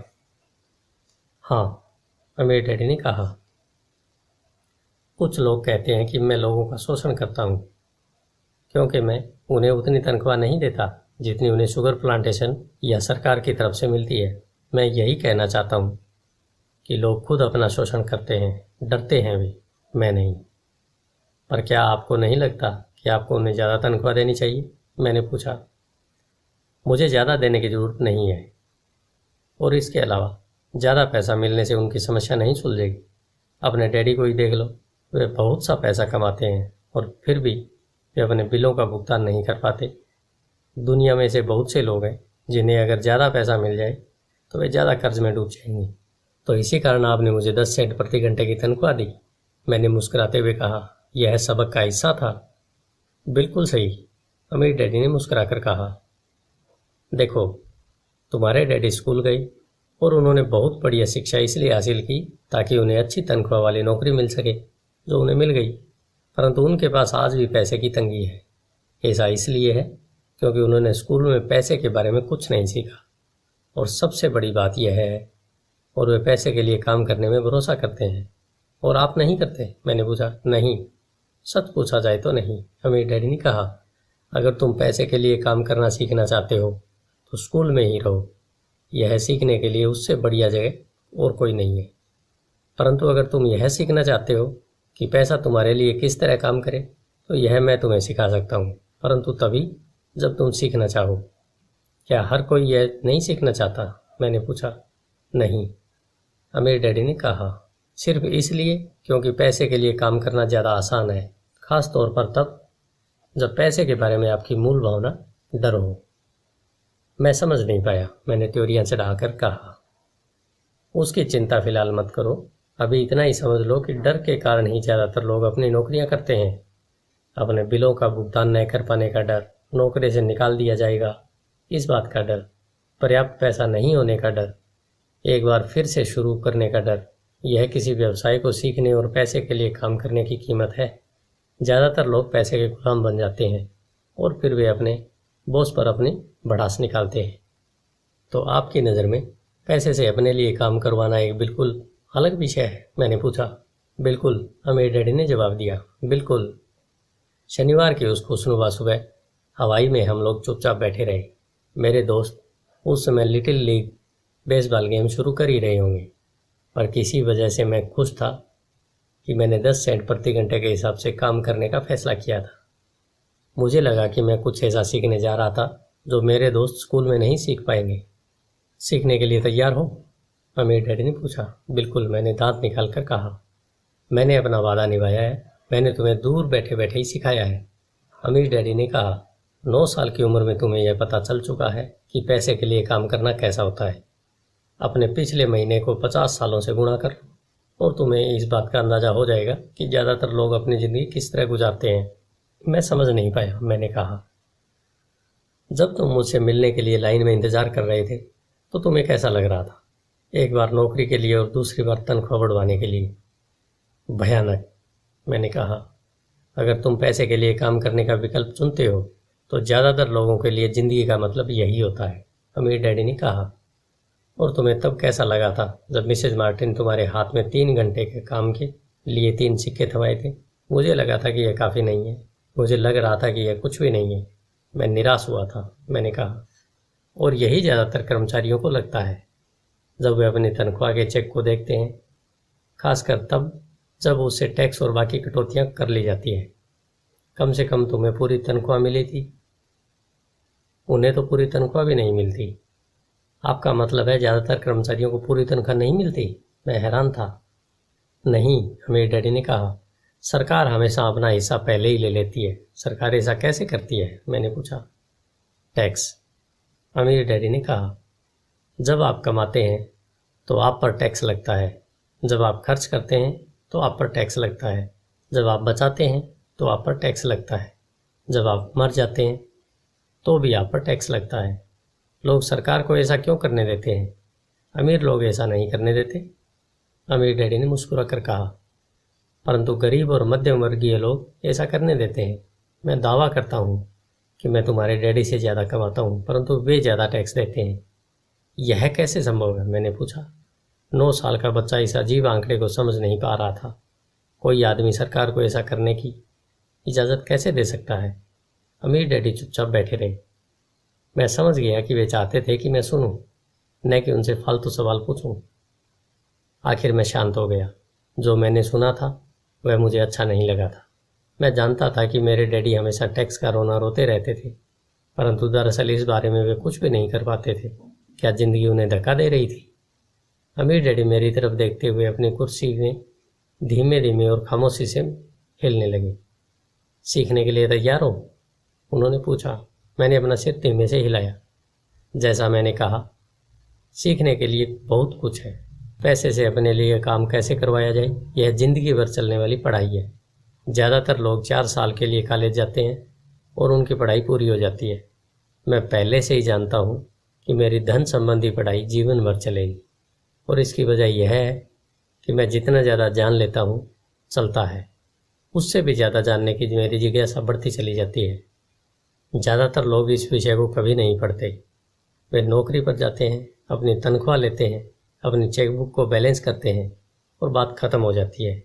हाँ, अमीर डैडी ने कहा। कुछ लोग कहते हैं कि मैं लोगों का शोषण करता हूँ, क्योंकि मैं उन्हें उतनी तनख्वाह नहीं देता जितनी उन्हें शुगर प्लांटेशन या सरकार की तरफ से मिलती है। मैं यही कहना चाहता हूँ कि लोग खुद अपना शोषण करते हैं, डरते हैं वे, मैं नहीं। पर क्या आपको नहीं लगता कि आपको उन्हें ज़्यादा तनख्वाह देनी चाहिए? मैंने पूछा। मुझे ज़्यादा देने की ज़रूरत नहीं है, और इसके अलावा ज़्यादा पैसा मिलने से उनकी समस्या नहीं सुलझेगी। अपने डैडी को ही देख लो, वे बहुत सा पैसा कमाते हैं और फिर भी वे अपने बिलों का भुगतान नहीं कर पाते। दुनिया में ऐसे बहुत से लोग हैं जिन्हें अगर ज़्यादा पैसा मिल जाए तो वे ज़्यादा कर्ज में डूब जाएंगे। तो इसी कारण आपने मुझे 10 सेंट प्रति घंटे की तनख्वाह दी, मैंने मुस्कुराते हुए कहा। यह सबक का हिस्सा था। बिल्कुल सही, अमीर डैडी ने मुस्कुरा कर कहा। देखो, तुम्हारे डैडी स्कूल गए और उन्होंने बहुत बढ़िया शिक्षा इसलिए हासिल की ताकि उन्हें अच्छी तनख्वाह वाली नौकरी मिल सके, जो उन्हें मिल गई। परंतु उनके पास आज भी पैसे की तंगी है। ऐसा इसलिए है क्योंकि उन्होंने स्कूल में पैसे के बारे में कुछ नहीं सीखा, और सबसे बड़ी बात यह है, और वे पैसे के लिए काम करने में भरोसा करते हैं। और आप नहीं करते? मैंने पूछा। नहीं, सच पूछा जाए तो नहीं, अमीर डैडी ने कहा। अगर तुम पैसे के लिए काम करना सीखना चाहते हो तो स्कूल में ही रहो। यह सीखने के लिए उससे बढ़िया जगह और कोई नहीं है। परंतु अगर तुम यह सीखना चाहते हो कि पैसा तुम्हारे लिए किस तरह काम करे, तो यह मैं तुम्हें सिखा सकता हूँ, परंतु तभी जब तुम सीखना चाहो। क्या हर कोई यह नहीं सीखना चाहता? मैंने पूछा। नहीं, अमीर डैडी ने कहा। सिर्फ इसलिए क्योंकि पैसे के लिए काम करना ज़्यादा आसान है, खास तौर पर तब जब पैसे के बारे में आपकी मूल भावना डर हो। मैं समझ नहीं पाया, मैंने त्योरियां चढ़ाकर कहा। उसकी चिंता फिलहाल मत करो, अभी इतना ही समझ लो कि डर के कारण ही ज़्यादातर लोग अपनी नौकरियां करते हैं। अपने बिलों का भुगतान न कर पाने का डर, नौकरी से निकाल दिया जाएगा इस बात का डर, पर्याप्त पैसा नहीं होने का डर, एक बार फिर से शुरू करने का डर। यह किसी व्यवसाय को सीखने और पैसे के लिए काम करने की कीमत है। ज़्यादातर लोग पैसे के गुलाम बन जाते हैं और फिर वे अपने बॉस पर अपनी भड़ास निकालते हैं। तो आपकी नज़र में पैसे से अपने लिए काम करवाना एक बिल्कुल अलग विषय है? मैंने पूछा। बिल्कुल, अमीर डैडी ने जवाब दिया, बिल्कुल। शनिवार की उस खुशनुमा सुबह हवाई में हम लोग चुपचाप बैठे रहे। मेरे दोस्त उस समय लिटिल लीग बेसबॉल गेम शुरू कर ही रहे होंगे, पर किसी वजह से मैं खुश था कि मैंने 10 सेंट प्रति घंटे के हिसाब से काम करने का फैसला किया था। मुझे लगा कि मैं कुछ ऐसा सीखने जा रहा था जो मेरे दोस्त स्कूल में नहीं सीख पाएंगे। सीखने के लिए तैयार हो? अमीर डैडी ने पूछा। बिल्कुल, मैंने दांत निकाल कर कहा। मैंने अपना वादा निभाया है, मैंने तुम्हें दूर बैठे बैठे ही सिखाया है। अमीर डैडी ने कहा। 9 साल की उम्र में तुम्हें यह पता चल चुका है कि पैसे के लिए काम करना कैसा होता है। अपने पिछले महीने को 50 सालों से गुणा कर और तुम्हें इस बात का अंदाज़ा हो जाएगा कि ज़्यादातर लोग अपनी ज़िंदगी किस तरह गुजारते हैं। मैं समझ नहीं पाया, मैंने कहा। जब तुम मुझसे मिलने के लिए लाइन में इंतज़ार कर रहे थे तो तुम्हें कैसा लग रहा था? एक बार नौकरी के लिए और दूसरी बार तनख्वाह बढ़वाने के लिए। भयानक, मैंने कहा। अगर तुम पैसे के लिए काम करने का विकल्प चुनते हो तो ज़्यादातर लोगों के लिए ज़िंदगी का मतलब यही होता है, अमीर डैडी ने कहा। और तुम्हें तब कैसा लगा था जब मिसेज मार्टिन तुम्हारे हाथ में 3 घंटे के काम के लिए 3 सिक्के थमाए थे? मुझे लगा था कि यह काफ़ी नहीं है, मुझे लग रहा था कि यह कुछ भी नहीं है। मैं निराश हुआ था, मैंने कहा। और यही ज़्यादातर कर्मचारियों को लगता है जब वे अपनी तनख्वाह के चेक को देखते हैं, खासकर तब जब उससे टैक्स और बाकी कटौतियाँ कर ली जाती हैं। कम से कम तुम्हें पूरी तनख्वाह मिली थी, उन्हें तो पूरी तनख्वाह भी नहीं मिलती। आपका मतलब है ज़्यादातर कर्मचारियों को पूरी तनख्वाह नहीं मिलती? मैं हैरान था। नहीं, अमीर डैडी ने कहा। सरकार हमेशा अपना हिस्सा पहले ही ले लेती है। सरकार ऐसा कैसे करती है? मैंने पूछा। टैक्स, अमीर डैडी ने कहा। जब आप कमाते हैं तो आप पर टैक्स लगता है, जब आप खर्च करते हैं तो आप पर टैक्स लगता है, जब आप बचाते हैं तो आप पर टैक्स लगता है, जब आप मर जाते हैं तो भी आप पर टैक्स लगता है। लोग सरकार को ऐसा क्यों करने देते हैं? अमीर लोग ऐसा नहीं करने देते, अमीर डैडी ने मुस्कुरा कर कहा। परंतु गरीब और मध्यम वर्गीय लोग ऐसा करने देते हैं। मैं दावा करता हूँ कि मैं तुम्हारे डैडी से ज़्यादा कमाता हूँ, परंतु वे ज़्यादा टैक्स देते हैं। यह कैसे संभव है? मैंने पूछा। 9 साल का बच्चा इस अजीब आंकड़े को समझ नहीं पा रहा था। कोई आदमी सरकार को ऐसा करने की इजाज़त कैसे दे सकता है? अमीर डैडी चुपचाप बैठे रहे। मैं समझ गया कि वे चाहते थे कि मैं सुनूं, न कि उनसे फालतू सवाल पूछूं। आखिर मैं शांत हो गया। जो मैंने सुना था वह मुझे अच्छा नहीं लगा था। मैं जानता था कि मेरे डैडी हमेशा टैक्स का रोना रोते रहते थे, परंतु दरअसल इस बारे में वे कुछ भी नहीं कर पाते थे। क्या जिंदगी उन्हें धक्का दे रही थी? अमीर डैडी मेरी तरफ देखते हुए अपनी कुर्सी में धीमे धीमे और खामोशी से हिलने लगे। सीखने के लिए तैयार हो? उन्होंने पूछा। मैंने अपना सिर धीमे से हिलाया। जैसा मैंने कहा, सीखने के लिए बहुत कुछ है। पैसे से अपने लिए काम कैसे करवाया जाए, यह जिंदगी भर चलने वाली पढ़ाई है। ज़्यादातर लोग 4 साल के लिए कॉलेज जाते हैं और उनकी पढ़ाई पूरी हो जाती है। मैं पहले से ही जानता हूँ कि मेरी धन संबंधी पढ़ाई जीवन भर चलेगी, और इसकी वजह यह है कि मैं जितना ज़्यादा जान लेता हूँ चलता है, उससे भी ज़्यादा जानने की मेरी जिज्ञासा बढ़ती चली जाती है। ज़्यादातर लोग इस विषय को कभी नहीं पढ़ते। वे नौकरी पर जाते हैं, अपनी तनख्वाह लेते हैं, अपनी चेकबुक को बैलेंस करते हैं और बात खत्म हो जाती है।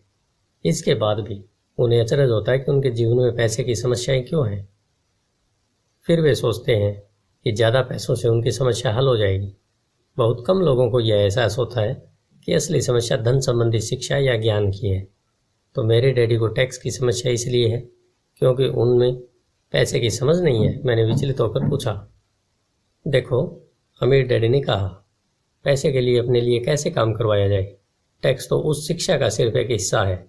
इसके बाद भी उन्हें अचरज होता है कि उनके जीवन में पैसे की समस्याएं क्यों हैं। फिर वे सोचते हैं कि ज़्यादा पैसों से उनकी समस्या हल हो जाएगी। बहुत कम लोगों को यह एहसास होता है कि असली समस्या धन संबंधी शिक्षा या ज्ञान की है। तो मेरे डैडी को टैक्स की समस्या इसलिए है क्योंकि उनमें पैसे की समझ नहीं है। मैंने विचलित होकर पूछा। देखो, अमीर डैडी ने कहा, पैसे के लिए अपने लिए कैसे काम करवाया जाए? टैक्स तो उस शिक्षा का सिर्फ एक हिस्सा है।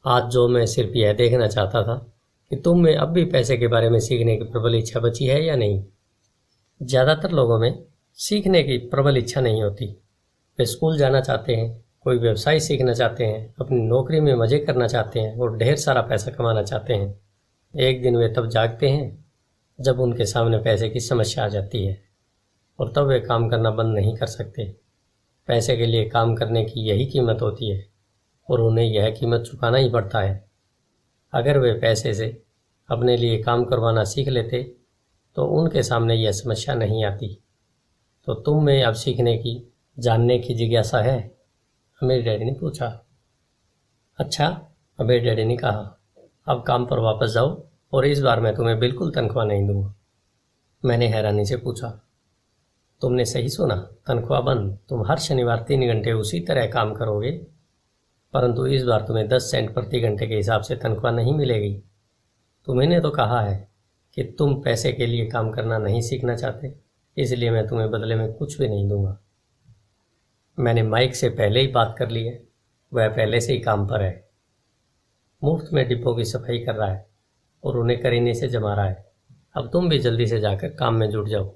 आज जो मैं सिर्फ यह देखना चाहता था कि तुम में अब भी पैसे के बारे में सीखने की प्रबल इच्छा बची है या नहीं। ज़्यादातर लोगों में सीखने की प्रबल इच्छा नहीं होती। वे स्कूल जाना चाहते हैं, कोई व्यवसाय सीखना चाहते हैं, अपनी नौकरी में मज़े करना चाहते हैं और ढेर सारा पैसा कमाना चाहते हैं। एक दिन वे तब जागते हैं जब उनके सामने पैसे की समस्या आ जाती है, और तब वे काम करना बंद नहीं कर सकते। पैसे के लिए काम करने की यही कीमत होती है और उन्हें यह कीमत चुकाना ही पड़ता है। अगर वे पैसे से अपने लिए काम करवाना सीख लेते तो उनके सामने यह समस्या नहीं आती। तो तुम में अब सीखने की, जानने की जिज्ञासा है? अमीर डैडी ने पूछा। अच्छा, अमीर डैडी ने कहा, अब काम पर वापस जाओ और इस बार मैं तुम्हें बिल्कुल तनख्वाह नहीं दूंगा। मैंने हैरानी से पूछा, तुमने सही सुना, तनख्वाह बंद? तुम हर शनिवार 3 घंटे उसी तरह काम करोगे, परंतु इस बार तुम्हें 10 सेंट प्रति घंटे के हिसाब से तनख्वाह नहीं मिलेगी। तुम्हें तो कहा है कि तुम पैसे के लिए काम करना नहीं सीखना चाहते, इसलिए मैं तुम्हें बदले में कुछ भी नहीं दूंगा। मैंने माइक से पहले ही बात कर ली है, वह पहले से ही काम पर है। मुफ्त में डिब्बों की सफाई कर रहा है और उन्हें करीने से जमा रहा है। अब तुम भी जल्दी से जाकर काम में जुट जाओ।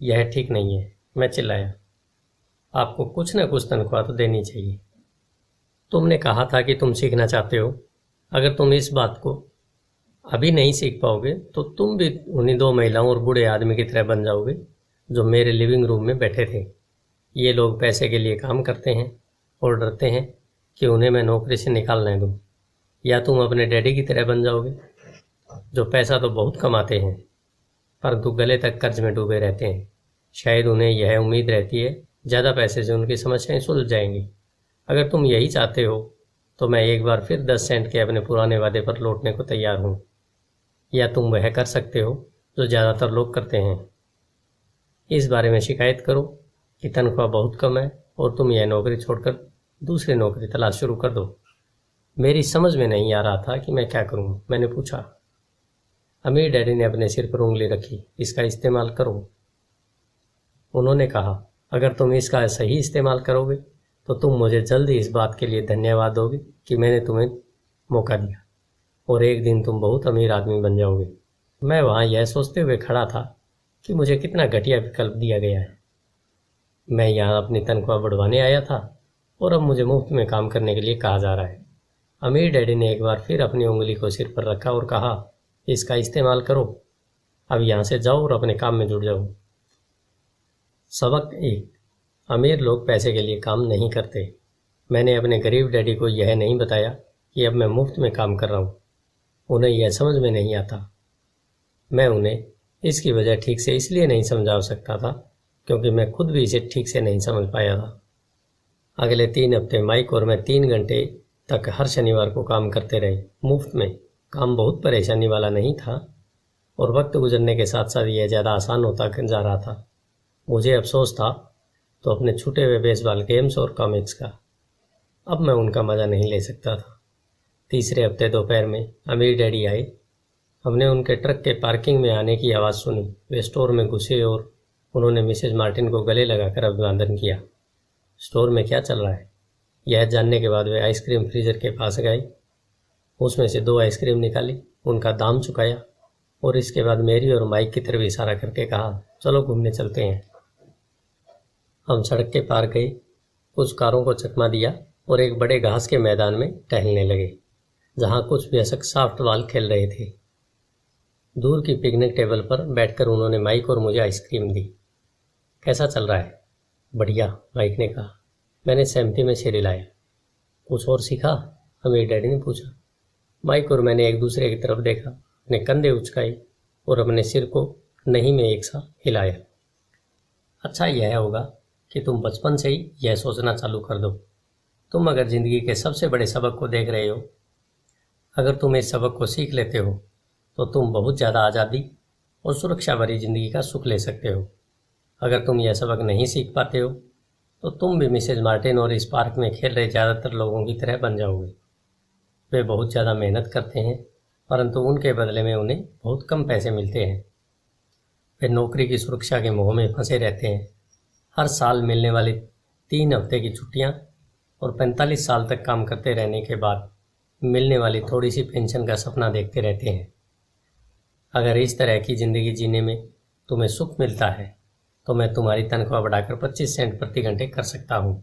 यह ठीक नहीं है, मैं चिल्लाया। आपको कुछ न कुछ तनख्वाह तो देनी चाहिए। तुमने कहा था कि तुम सीखना चाहते हो। अगर तुम इस बात को अभी नहीं सीख पाओगे तो तुम भी उन्हीं 2 महिलाओं और बूढ़े आदमी की तरह बन जाओगे जो मेरे लिविंग रूम में बैठे थे। ये लोग पैसे के लिए काम करते हैं और डरते हैं कि उन्हें मैं नौकरी से निकालने दूँ। या तुम अपने डैडी की तरह बन जाओगे जो पैसा तो बहुत कमाते हैं परंतु गले तक कर्ज में डूबे रहते हैं। शायद उन्हें यह उम्मीद रहती है ज़्यादा पैसे से उनकी समस्याएं सुलझ जाएंगी। अगर तुम यही चाहते हो तो मैं एक बार फिर 10 सेंट के अपने पुराने वादे पर लौटने को तैयार हूँ। या तुम वह कर सकते हो जो ज़्यादातर लोग करते हैं, इस बारे में शिकायत करो कि तनख्वाह बहुत कम है और तुम यह नौकरी छोड़कर दूसरी नौकरी तलाश शुरू कर दो। मेरी समझ में नहीं आ रहा था कि मैं क्या करूँ। मैंने पूछा। अमीर डैडी ने अपने सिर पर उंगली रखी। इसका इस्तेमाल करो। उन्होंने कहा, अगर तुम इसका सही इस्तेमाल करोगे तो तुम मुझे जल्द ही इस बात के लिए धन्यवाद दोगे कि मैंने तुम्हें मौका दिया और एक दिन तुम बहुत अमीर आदमी बन जाओगे। मैं वहाँ यह सोचते हुए खड़ा था कि मुझे कितना घटिया विकल्प दिया गया है। मैं यहाँ अपनी तनख्वाह बढ़वाने आया था और अब मुझे मुफ्त में काम करने के लिए कहा जा रहा है। अमीर डैडी ने एक बार फिर अपनी उंगली को सिर पर रखा और कहा, इसका इस्तेमाल करो। अब यहाँ से जाओ और अपने काम में जुट जाओ। सबक 1, अमीर लोग पैसे के लिए काम नहीं करते। मैंने अपने गरीब डैडी को यह नहीं बताया कि अब मैं मुफ्त में काम कर रहा हूँ। उन्हें यह समझ में नहीं आता। मैं उन्हें इसकी वजह ठीक से इसलिए नहीं समझा सकता था क्योंकि मैं खुद भी इसे ठीक से नहीं समझ पाया था। अगले 3 हफ्ते माइक और मैं 3 घंटे तक हर शनिवार को काम करते रहे, मुफ्त में। काम बहुत परेशानी वाला नहीं था और वक्त गुजरने के साथ साथ यह ज़्यादा आसान होता जा रहा था। मुझे अफसोस था तो अपने छूटे हुए बेसबॉल गेम्स और कॉमिक्स का। अब मैं उनका मज़ा नहीं ले सकता था। तीसरे हफ्ते दोपहर में अमीर डैडी आए। हमने उनके ट्रक के पार्किंग में आने की आवाज़ सुनी। वे स्टोर में घुसे और उन्होंने मिसेज मार्टिन को गले लगाकर अभिवादन किया। स्टोर में क्या चल रहा है यह जानने के बाद वे आइसक्रीम फ्रीजर के पास गए, उसमें से 2 आइसक्रीम निकाली, उनका दाम चुकाया और इसके बाद मेरी और माइक की तरफ इशारा करके कहा, चलो घूमने चलते हैं। हम सड़क के पार गए, कुछ कारों को चकमा दिया और एक बड़े घास के मैदान में टहलने लगे जहाँ कुछ वयस्क सॉफ्ट बॉल खेल रहे थे। दूर की पिकनिक टेबल पर बैठकर उन्होंने माइक और मुझे आइसक्रीम दी। कैसा चल रहा है? बढ़िया, माइक ने कहा। मैंने सहमति में सिर हिलाया। कुछ और सीखा? अमीर डैडी ने पूछा। माइक और मैंने एक दूसरे की तरफ देखा, अपने कंधे उचकाए और अपने सिर को नहीं में एक सा हिलाया। अच्छा यह होगा कि तुम बचपन से ही यह सोचना चालू कर दो। तुम अगर जिंदगी के सबसे बड़े सबक को देख रहे हो, अगर तुम इस सबक को सीख लेते हो तो तुम बहुत ज़्यादा आज़ादी और सुरक्षा भरी जिंदगी का सुख ले सकते हो। अगर तुम यह सबक नहीं सीख पाते हो तो तुम भी मिसेज मार्टिन और इस पार्क में खेल रहे ज़्यादातर लोगों की तरह बन जाओगे। वे बहुत ज़्यादा मेहनत करते हैं, परंतु उनके बदले में उन्हें बहुत कम पैसे मिलते हैं। वे नौकरी की सुरक्षा के मोह में फंसे रहते हैं। हर साल मिलने वाली 3 हफ्ते की छुट्टियां और 45 साल तक काम करते रहने के बाद मिलने वाली थोड़ी सी पेंशन का सपना देखते रहते हैं। अगर इस तरह की ज़िंदगी जीने में तुम्हें सुख मिलता है तो मैं तुम्हारी तनख्वाह बढ़ाकर 25 सेंट प्रति घंटे कर सकता हूँ।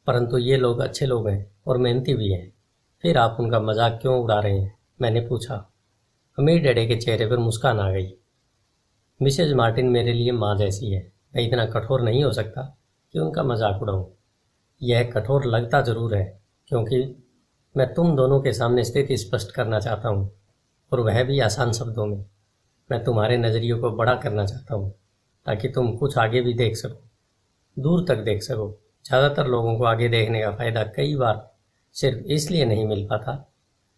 परंतु ये लोग अच्छे लोग हैं और मेहनती भी हैं, फिर आप उनका मजाक क्यों उड़ा रहे हैं? मैंने पूछा। अमीर डैडी के चेहरे पर मुस्कान आ गई। मिसेज मार्टिन मेरे लिए माँ जैसी है। मैं इतना कठोर नहीं हो सकता कि उनका मजाक उड़ाऊँ। यह कठोर लगता ज़रूर है क्योंकि मैं तुम दोनों के सामने स्थिति स्पष्ट करना चाहता हूँ, और वह भी आसान शब्दों में। मैं तुम्हारे नज़रियों को बड़ा करना चाहता हूँ ताकि तुम कुछ आगे भी देख सको, दूर तक देख सको। ज़्यादातर लोगों को आगे देखने का फ़ायदा कई बार सिर्फ इसलिए नहीं मिल पाता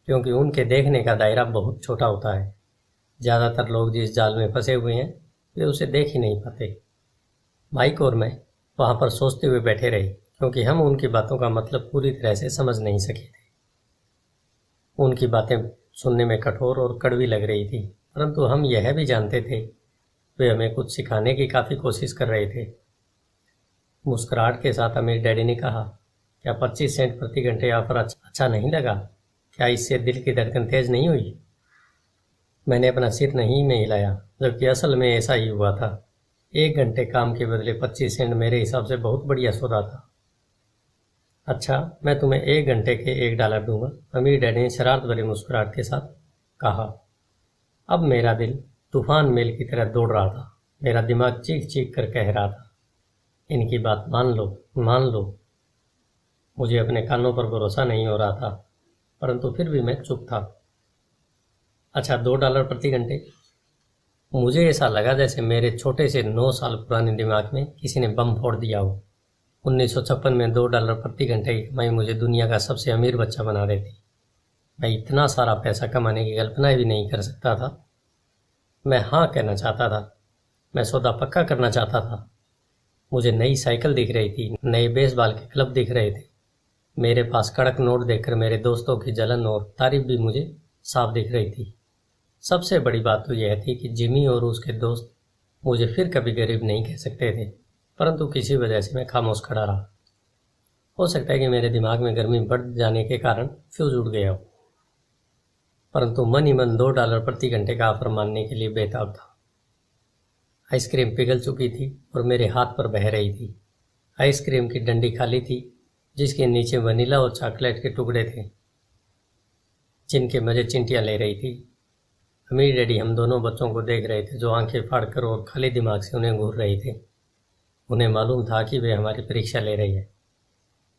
क्योंकि उनके देखने का दायरा बहुत छोटा होता है। ज़्यादातर लोग जिस जाल में फंसे हुए हैं वे उसे देख ही नहीं पाते। माइक और मैं वहाँ पर सोचते हुए बैठे रहे क्योंकि हम उनकी बातों का मतलब पूरी तरह से समझ नहीं सके थे। उनकी बातें सुनने में कठोर और कड़वी लग रही थी, परंतु हम यह भी जानते थे वे हमें कुछ सिखाने की काफ़ी कोशिश कर रहे थे। मुस्कुराहट के साथ अमीर डैडी ने कहा, क्या 25 सेंट प्रति घंटे ऑफर अच्छा नहीं लगा? क्या इससे दिल की धड़कन तेज नहीं हुई? मैंने अपना सिर नहीं में हिलाया, जबकि असल में ऐसा ही हुआ था। 1 घंटे काम के बदले 25 सेंट मेरे हिसाब से बहुत बढ़िया सौदा था। अच्छा, मैं तुम्हें 1 घंटे के $1 दूंगा, अमीर डैडी ने शरारत भरी मुस्कुराहट के साथ कहा। अब मेरा दिल तूफान मेल की तरह दौड़ रहा था। मेरा दिमाग चीख चीख कर कह रहा था, इनकी बात मान लो, मान लो। मुझे अपने कानों पर भरोसा नहीं हो रहा था, परंतु फिर भी मैं चुप था। अच्छा, $2 प्रति घंटे? मुझे ऐसा लगा जैसे मेरे छोटे से 9 साल पुराने दिमाग में किसी ने बम फोड़ दिया हो। 1956 में $2 प्रति घंटे की कमाई मुझे दुनिया का सबसे अमीर बच्चा बना देती। मैं इतना सारा पैसा कमाने की कल्पना भी नहीं कर सकता था। मैं हाँ कहना चाहता था। मैं सौदा पक्का करना चाहता था। मुझे नई साइकिल दिख रही थी, नए बेसबॉल के क्लब दिख रहे थे। मेरे पास कड़क नोट देखकर मेरे दोस्तों की जलन और तारीफ भी मुझे साफ दिख रही थी। सबसे बड़ी बात तो यह थी कि जिमी और उसके दोस्त मुझे फिर कभी गरीब नहीं कह सकते थे, परंतु किसी वजह से मैं खामोश खड़ा रहा। हो सकता है कि मेरे दिमाग में गर्मी बढ़ जाने के कारण फ्यूज उड़ गया हो, परंतु मन ही मन $2 प्रति घंटे का ऑफर मानने के लिए बेताब था। आइसक्रीम पिघल चुकी थी और मेरे हाथ पर बह रही थी। आइसक्रीम की डंडी खाली थी जिसके नीचे वनीला और चॉकलेट के टुकड़े थे जिनके मजे चिंटियाँ ले रही थी। अमीर डैडी हम दोनों बच्चों को देख रहे थे जो आंखें फाड़कर और खाली दिमाग से उन्हें घूर रहे थे। उन्हें मालूम था कि वे हमारी परीक्षा ले रही है,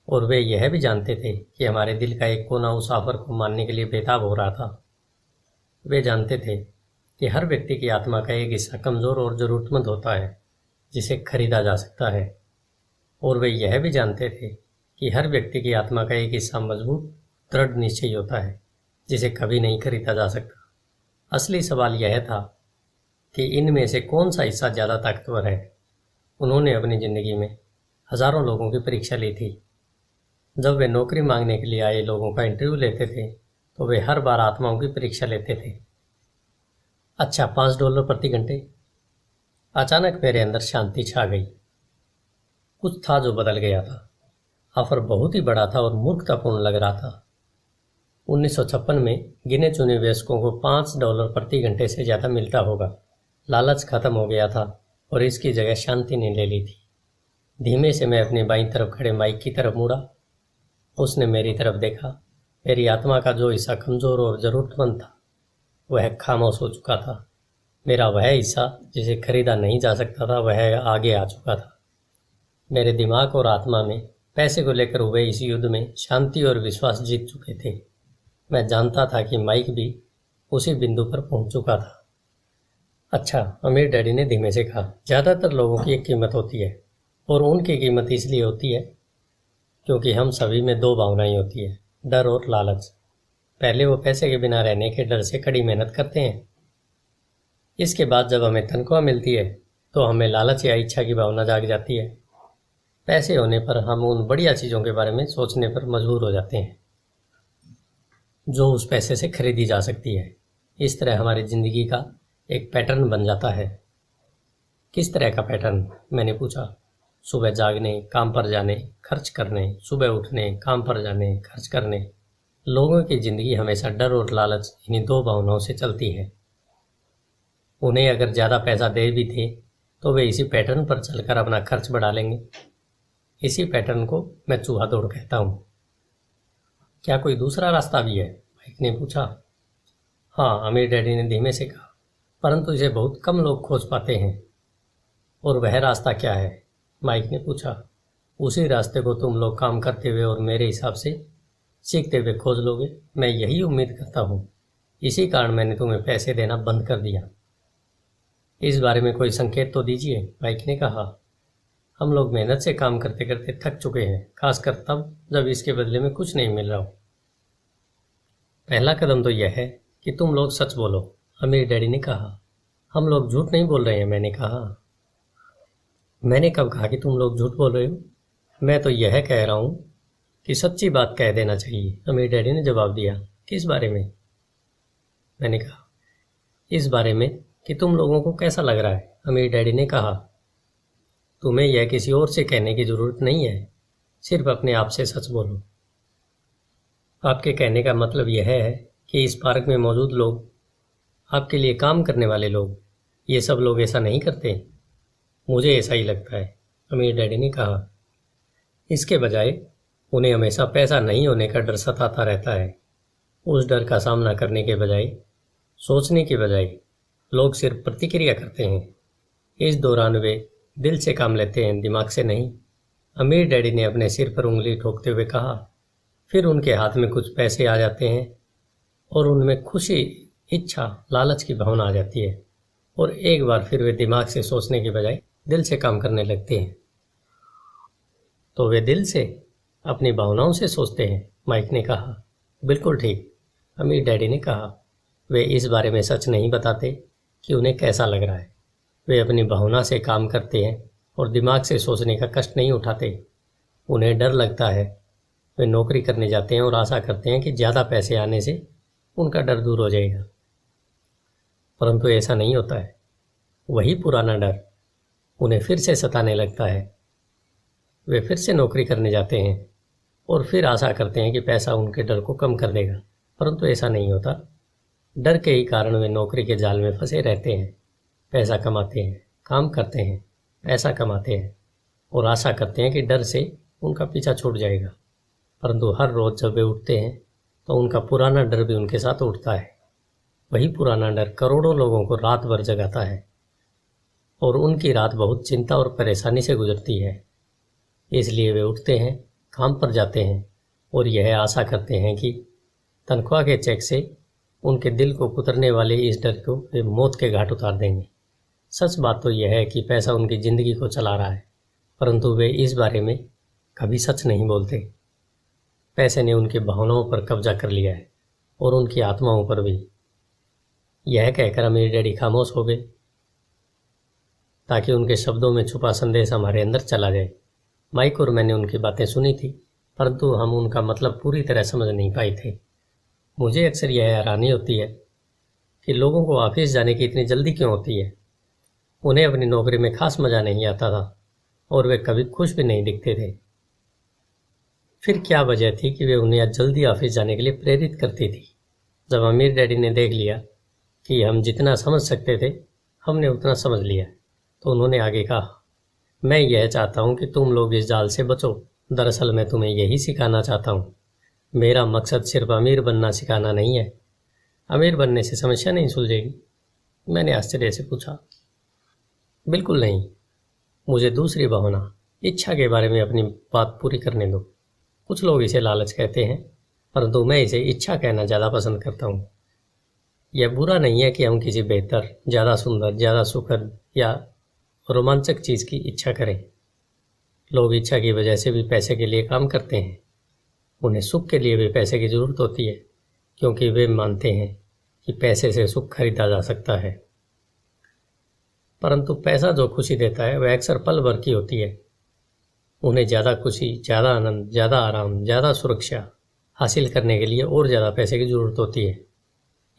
और वे यह भी जानते थे कि हमारे दिल का एक कोना उस ऑफर को मानने के लिए बेताब हो रहा था। वे जानते थे कि हर व्यक्ति की आत्मा का एक हिस्सा कमज़ोर और ज़रूरतमंद होता है जिसे खरीदा जा सकता है, और वे यह भी जानते थे कि हर व्यक्ति की आत्मा का एक हिस्सा मजबूत दृढ़ निश्चयी होता है जिसे कभी नहीं खरीदा जा सकता। असली सवाल यह था कि इनमें से कौन सा हिस्सा ज़्यादा ताकतवर है। उन्होंने अपनी ज़िंदगी में हज़ारों लोगों की परीक्षा ली थी। जब वे नौकरी मांगने के लिए आए लोगों का इंटरव्यू लेते थे तो वे हर बार आत्माओं की परीक्षा लेते थे। अच्छा, $5 प्रति घंटे? अचानक मेरे अंदर शांति छा गई। कुछ था जो बदल गया था। ऑफर बहुत ही बड़ा था और मूर्खतापूर्ण लग रहा था। 1956 में गिने चुने वयस्कों को $5 प्रति घंटे से ज़्यादा मिलता होगा। लालच खत्म हो गया था और इसकी जगह शांति ने ले ली थी। धीमे से मैं अपनी बाईं तरफ खड़े माइक की तरफ मुड़ा। उसने मेरी तरफ देखा। मेरी आत्मा का जो हिस्सा कमज़ोर और ज़रूरतमंद था वह खामोश हो चुका था। मेरा वह हिस्सा जिसे खरीदा नहीं जा सकता था वह आगे आ चुका था। मेरे दिमाग और आत्मा में पैसे को लेकर हुए इस युद्ध में शांति और विश्वास जीत चुके थे। मैं जानता था कि माइक भी उसी बिंदु पर पहुंच चुका था। अच्छा, अमीर डैडी ने धीमे से कहा, ज़्यादातर लोगों की एक कीमत होती है और उनकी कीमत इसलिए होती है क्योंकि हम सभी में दो भावनाएं होती है, डर और लालच। पहले वो पैसे के बिना रहने के डर से कड़ी मेहनत करते हैं। इसके बाद जब हमें तनख्वाह मिलती है तो हमें लालच या इच्छा की भावना जाग जाती है। पैसे होने पर हम उन बढ़िया चीज़ों के बारे में सोचने पर मजबूर हो जाते हैं जो उस पैसे से खरीदी जा सकती है। इस तरह हमारी ज़िंदगी का एक पैटर्न बन जाता है। किस तरह का पैटर्न? मैंने पूछा। सुबह जागने, काम पर जाने, खर्च करने, सुबह उठने, काम पर जाने, खर्च करने। लोगों की ज़िंदगी हमेशा डर और लालच इन्हीं दो भावनाओं से चलती है। उन्हें अगर ज़्यादा पैसा दे भी थे तो वे इसी पैटर्न पर चलकर अपना खर्च बढ़ा लेंगे। इसी पैटर्न को मैं चूहा दौड़ कहता हूँ। क्या कोई दूसरा रास्ता भी है? माइक ने पूछा। हाँ, अमीर डैडी ने धीमे से कहा, परंतु इसे बहुत कम लोग खोज पाते हैं। और वह रास्ता क्या है? माइक ने पूछा। उसी रास्ते को तुम लोग काम करते हुए और मेरे हिसाब से सीखते हुए खोज लोगे। मैं यही उम्मीद करता हूँ। इसी कारण मैंने तुम्हें पैसे देना बंद कर दिया। इस बारे में कोई संकेत तो दीजिए, माइक ने कहा। हम लोग मेहनत से काम करते करते थक चुके हैं, खासकर तब जब इसके बदले में कुछ नहीं मिल रहा हो। पहला कदम तो यह है कि तुम लोग सच बोलो, अमीर डैडी ने कहा। हम लोग झूठ नहीं बोल रहे हैं, मैंने कहा। मैंने कब कहा कि तुम लोग झूठ बोल रहे हो? मैं तो यह कह रहा हूँ कि सच्ची बात कह देना चाहिए, अमीर डैडी ने जवाब दिया। किस बारे में? मैंने कहा, इस बारे में कि तुम लोगों को कैसा लग रहा है, अमीर डैडी ने कहा। तुम्हें यह किसी और से कहने की ज़रूरत नहीं है, सिर्फ अपने आप से सच बोलो। आपके कहने का मतलब यह है कि इस पार्क में मौजूद लोग, आपके लिए काम करने वाले लोग, ये सब लोग ऐसा नहीं करते? मुझे ऐसा ही लगता है, अमीर डैडी ने कहा। इसके बजाय उन्हें हमेशा पैसा नहीं होने का डर सताता रहता है। उस डर का सामना करने के बजाय, सोचने के बजाय लोग सिर्फ प्रतिक्रिया करते हैं। इस दौरान वे दिल से काम लेते हैं, दिमाग से नहीं। अमीर डैडी ने अपने सिर पर उंगली ठोकते हुए कहा। फिर उनके हाथ में कुछ पैसे आ जाते हैं और उनमें खुशी, इच्छा, लालच की भावना आ जाती है और एक बार फिर वे दिमाग से सोचने के बजाय दिल से काम करने लगते हैं। तो वे दिल से, अपनी भावनाओं से सोचते हैं, माइक ने कहा। बिल्कुल ठीक, अमीर डैडी ने कहा। वे इस बारे में सच नहीं बताते कि उन्हें कैसा लग रहा है। वे अपनी भावना से काम करते हैं और दिमाग से सोचने का कष्ट नहीं उठाते। उन्हें डर लगता है। वे नौकरी करने जाते हैं और आशा करते हैं कि ज़्यादा पैसे आने से उनका डर दूर हो जाएगा, परंतु ऐसा नहीं होता है। वही पुराना डर उन्हें फिर से सताने लगता है। वे फिर से नौकरी करने जाते हैं और फिर आशा करते हैं कि पैसा उनके डर को कम कर देगा, परंतु ऐसा नहीं होता। डर के ही कारण वे नौकरी के जाल में फंसे रहते हैं। पैसा कमाते हैं, काम करते हैं, पैसा कमाते हैं और आशा करते हैं कि डर से उनका पीछा छूट जाएगा, परंतु हर रोज़ जब वे उठते हैं तो उनका पुराना डर भी उनके साथ उठता है। वही पुराना डर करोड़ों लोगों को रात भर जगाता है और उनकी रात बहुत चिंता और परेशानी से गुजरती है। इसलिए वे उठते हैं, काम पर जाते हैं और यह आशा करते हैं कि तनख्वाह के चेक से उनके दिल को कुतरने वाले इस डर को वे मौत के घाट उतार देंगे। सच बात तो यह है कि पैसा उनकी ज़िंदगी को चला रहा है, परंतु वे इस बारे में कभी सच नहीं बोलते। पैसे ने उनकी भावनाओं पर कब्जा कर लिया है और उनकी आत्माओं पर भी। यह कहकर अमीर डैडी खामोश हो गए ताकि उनके शब्दों में छुपा संदेश हमारे अंदर चला जाए। माइक और मैंने उनकी बातें सुनी थी, परंतु हम उनका मतलब पूरी तरह समझ नहीं पाए थे। मुझे अक्सर यह हैरानी होती है कि लोगों को ऑफिस जाने की इतनी जल्दी क्यों होती है। उन्हें अपनी नौकरी में खास मज़ा नहीं आता था और वे कभी खुश भी नहीं दिखते थे। फिर क्या वजह थी कि वे उन्हें जल्दी ऑफिस जाने के लिए प्रेरित करती थी? जब अमीर डैडी ने देख लिया कि हम जितना समझ सकते थे हमने उतना समझ लिया, तो उन्होंने आगे कहा, मैं यह चाहता हूँ कि तुम लोग इस जाल से बचो। दरअसल मैं तुम्हें यही सिखाना चाहता हूँ। मेरा मकसद सिर्फ अमीर बनना सिखाना नहीं है। अमीर बनने से समस्या नहीं सुलझेगी? मैंने आश्चर्य से पूछा। बिल्कुल नहीं, मुझे दूसरी भावना, इच्छा के बारे में अपनी बात पूरी करने दो। कुछ लोग इसे लालच कहते हैं, परंतु मैं इसे इच्छा कहना ज़्यादा पसंद करता हूँ। यह बुरा नहीं है कि हम किसी बेहतर, ज़्यादा सुंदर, ज़्यादा सुखद या रोमांचक चीज़ की इच्छा करें। लोग इच्छा की वजह से भी पैसे के लिए काम करते हैं। उन्हें सुख के लिए भी पैसे की ज़रूरत होती है, क्योंकि वे मानते हैं कि पैसे से सुख खरीदा जा सकता है। परंतु पैसा जो खुशी देता है वह अक्सर पल भर की होती है। उन्हें ज़्यादा खुशी, ज़्यादा आनंद, ज़्यादा आराम, ज़्यादा सुरक्षा हासिल करने के लिए और ज़्यादा पैसे की ज़रूरत होती है।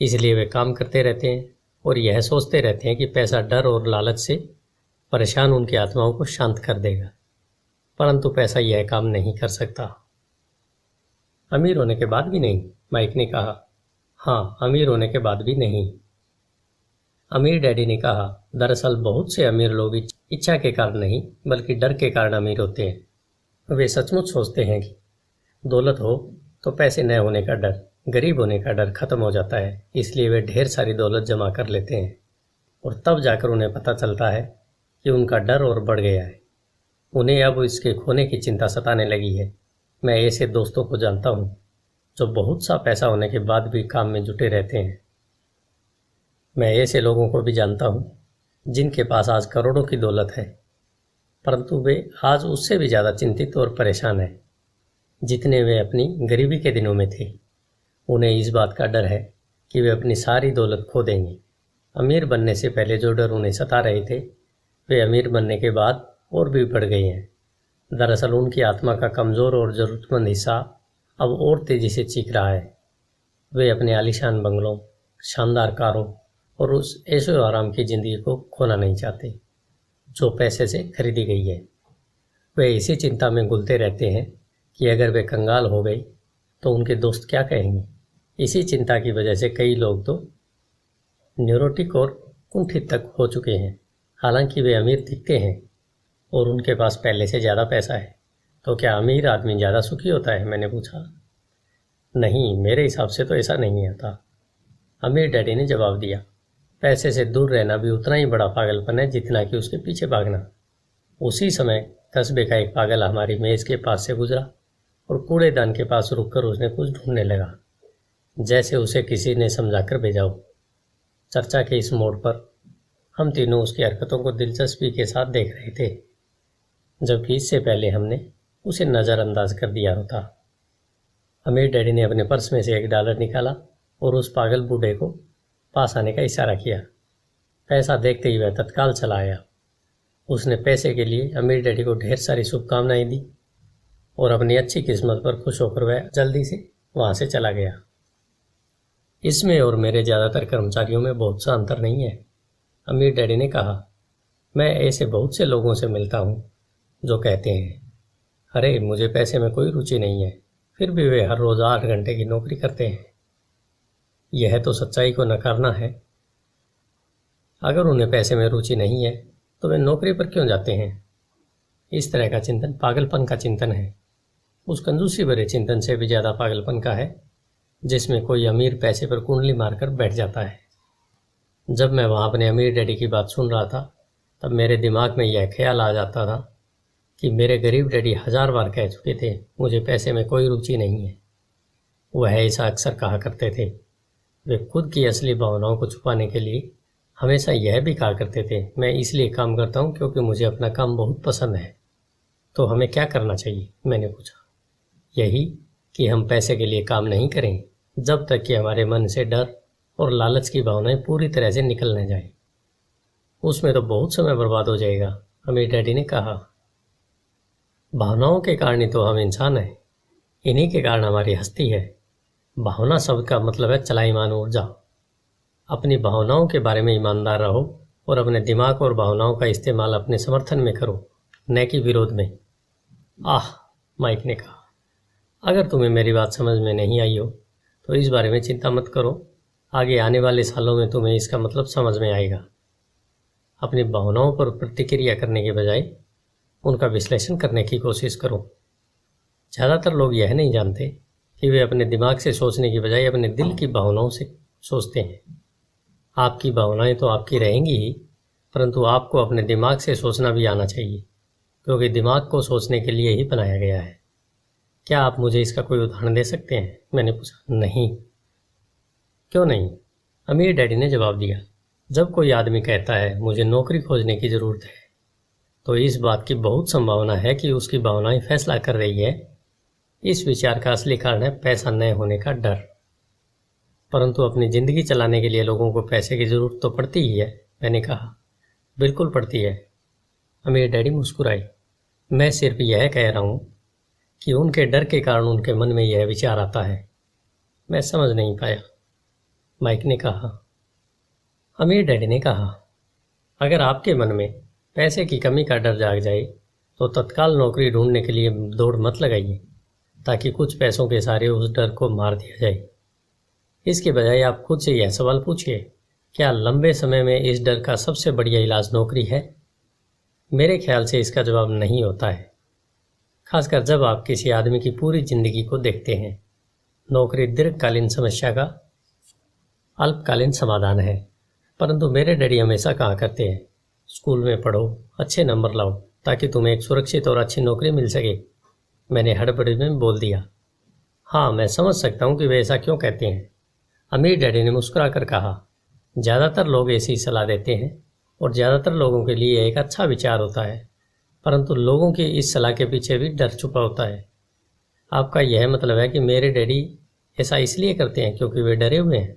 इसलिए वे काम करते रहते हैं और यह सोचते रहते हैं कि पैसा डर और लालच से परेशान उनकी आत्माओं को शांत कर देगा। परंतु पैसा यह काम नहीं कर सकता। अमीर होने के बाद भी नहीं, माइक ने कहा। हाँ, अमीर होने के बाद भी नहीं, अमीर डैडी ने कहा। दरअसल बहुत से अमीर लोग इच्छा के कारण नहीं बल्कि डर के कारण अमीर होते हैं। वे सचमुच सोचते हैं कि दौलत हो तो पैसे न होने का डर, गरीब होने का डर खत्म हो जाता है। इसलिए वे ढेर सारी दौलत जमा कर लेते हैं और तब जाकर उन्हें पता चलता है कि उनका डर और बढ़ गया है। उन्हें अब इसके खोने की चिंता सताने लगी है। मैं ऐसे दोस्तों को जानता हूँ जो बहुत सा पैसा होने के बाद भी काम में जुटे रहते हैं। मैं ऐसे लोगों को भी जानता हूँ जिनके पास आज करोड़ों की दौलत है, परंतु वे आज उससे भी ज़्यादा चिंतित और परेशान हैं जितने वे अपनी गरीबी के दिनों में थे। उन्हें इस बात का डर है कि वे अपनी सारी दौलत खो देंगे। अमीर बनने से पहले जो डर उन्हें सता रहे थे, वे अमीर बनने के बाद और भी बढ़ गए हैं। दरअसल उनकी आत्मा का कमज़ोर और ज़रूरतमंद हिस्सा अब और तेज़ी से चीख रहा है। वे अपने आलीशान बंगलों, शानदार कारों और उस ऐशो आराम की ज़िंदगी को खोना नहीं चाहते जो पैसे से खरीदी गई है। वे इसी चिंता में घुलते रहते हैं कि अगर वे कंगाल हो गए तो उनके दोस्त क्या कहेंगे। इसी चिंता की वजह से कई लोग तो न्यूरोटिक और कुंठित तक हो चुके हैं। हालांकि वे अमीर दिखते हैं और उनके पास पहले से ज़्यादा पैसा है। तो क्या अमीर आदमी ज़्यादा सुखी होता है? मैंने पूछा। नहीं, मेरे हिसाब से तो ऐसा नहीं होता, अमीर डैडी ने जवाब दिया। पैसे से दूर रहना भी उतना ही बड़ा पागलपन है जितना कि उसके पीछे भागना। उसी समय कस्बे का एक पागल हमारी मेज़ के पास से गुजरा और कूड़ेदान के पास रुककर उसने कुछ ढूंढने लगा, जैसे उसे किसी ने समझा कर भेजा हो। चर्चा के इस मोड़ पर हम तीनों उसकी हरकतों को दिलचस्पी के साथ देख रहे थे, जबकि इससे पहले हमने उसे नज़रअंदाज कर दिया होता। अमीर डैडी ने अपने पर्स में से $1 निकाला और उस पागल बूढ़े को पास आने का इशारा किया। पैसा देखते ही वह तत्काल चला आया। उसने पैसे के लिए अमीर डैडी को ढेर सारी शुभकामनाएं दी और अपनी अच्छी किस्मत पर खुश होकर वह जल्दी से वहाँ से चला गया। इसमें और मेरे ज़्यादातर कर्मचारियों में बहुत सा अंतर नहीं है, अमीर डैडी ने कहा। मैं ऐसे बहुत से लोगों से मिलता हूँ जो कहते हैं, अरे मुझे पैसे में कोई रुचि नहीं है, फिर भी वे हर रोज़ 8 घंटे की नौकरी करते हैं। यह तो सच्चाई को नकारना है। अगर उन्हें पैसे में रुचि नहीं है तो वे नौकरी पर क्यों जाते हैं? इस तरह का चिंतन पागलपन का चिंतन है। उस कंजूसी भरे चिंतन से भी ज़्यादा पागलपन का है जिसमें कोई अमीर पैसे पर कुंडली मारकर बैठ जाता है। जब मैं वहाँ अपने अमीर डैडी की बात सुन रहा था तब मेरे दिमाग में यह ख्याल आ जाता था कि मेरे गरीब डैडी 1000 बार कह चुके थे, मुझे पैसे में कोई रुचि नहीं है। वह ऐसा अक्सर कहा करते थे। वे खुद की असली भावनाओं को छुपाने के लिए हमेशा यह भी कहा करते थे, मैं इसलिए काम करता हूँ क्योंकि मुझे अपना काम बहुत पसंद है। तो हमें क्या करना चाहिए? मैंने पूछा। यही कि हम पैसे के लिए काम नहीं करें जब तक कि हमारे मन से डर और लालच की भावनाएं पूरी तरह से निकल न जाए। उसमें तो बहुत समय बर्बाद हो जाएगा, अमीर डैडी ने कहा। भावनाओं के कारण ही तो हम इंसान हैं, इन्हीं के कारण हमारी हस्ती है। भावना शब्द का मतलब है चलायमान ऊर्जा। अपनी भावनाओं के बारे में ईमानदार रहो और अपने दिमाग और भावनाओं का इस्तेमाल अपने समर्थन में करो, न कि विरोध में। आह, माइक ने कहा। अगर तुम्हें मेरी बात समझ में नहीं आई हो तो इस बारे में चिंता मत करो, आगे आने वाले सालों में तुम्हें इसका मतलब समझ में आएगा। अपनी भावनाओं पर प्रतिक्रिया करने के बजाय उनका विश्लेषण करने की कोशिश करो। ज़्यादातर लोग यह नहीं जानते कि वे अपने दिमाग से सोचने की बजाय अपने दिल की भावनाओं से सोचते हैं। आपकी भावनाएं तो आपकी रहेंगी ही, परंतु आपको अपने दिमाग से सोचना भी आना चाहिए, क्योंकि दिमाग को सोचने के लिए ही बनाया गया है। क्या आप मुझे इसका कोई उदाहरण दे सकते हैं? मैंने पूछा। नहीं। क्यों नहीं? अमीर डैडी ने जवाब दिया। जब कोई आदमी कहता है मुझे नौकरी खोजने की ज़रूरत है, तो इस बात की बहुत संभावना है कि उसकी भावनाएं फैसला कर रही है। इस विचार का असली कारण है पैसा न होने का डर। परंतु अपनी ज़िंदगी चलाने के लिए लोगों को पैसे की ज़रूरत तो पड़ती ही है। मैंने कहा। बिल्कुल पड़ती है। अमीर डैडी मुस्कुराए। मैं सिर्फ यह कह रहा हूँ कि उनके डर के कारण उनके मन में यह विचार आता है। मैं समझ नहीं पाया। माइक ने कहा। अमीर डैडी ने कहा, अगर आपके मन में पैसे की कमी का डर जाग जाए तो तत्काल नौकरी ढूंढने के लिए दौड़ मत लगाइए, ताकि कुछ पैसों के सहारे उस डर को मार दिया जाए। इसके बजाय आप खुद से यह सवाल पूछिए, क्या लंबे समय में इस डर का सबसे बढ़िया इलाज नौकरी है? मेरे ख्याल से इसका जवाब नहीं होता है, खासकर जब आप किसी आदमी की पूरी जिंदगी को देखते हैं। नौकरी दीर्घकालीन समस्या का अल्पकालीन समाधान है। परंतु मेरे डैडी हमेशा कहा करते हैं, स्कूल में पढ़ो, अच्छे नंबर लाओ, ताकि तुम्हें एक सुरक्षित और अच्छी नौकरी मिल सके। मैंने हड़बड़ी में बोल दिया। हाँ, मैं समझ सकता हूँ कि वे ऐसा क्यों कहते हैं। अमीर डैडी ने मुस्कुराकर कहा, ज़्यादातर लोग ऐसी सलाह देते हैं और ज़्यादातर लोगों के लिए एक अच्छा विचार होता है, परंतु लोगों की इस सलाह के पीछे भी डर छुपा होता है। आपका यह मतलब है कि मेरे डैडी ऐसा इसलिए करते हैं क्योंकि वे डरे हुए हैं?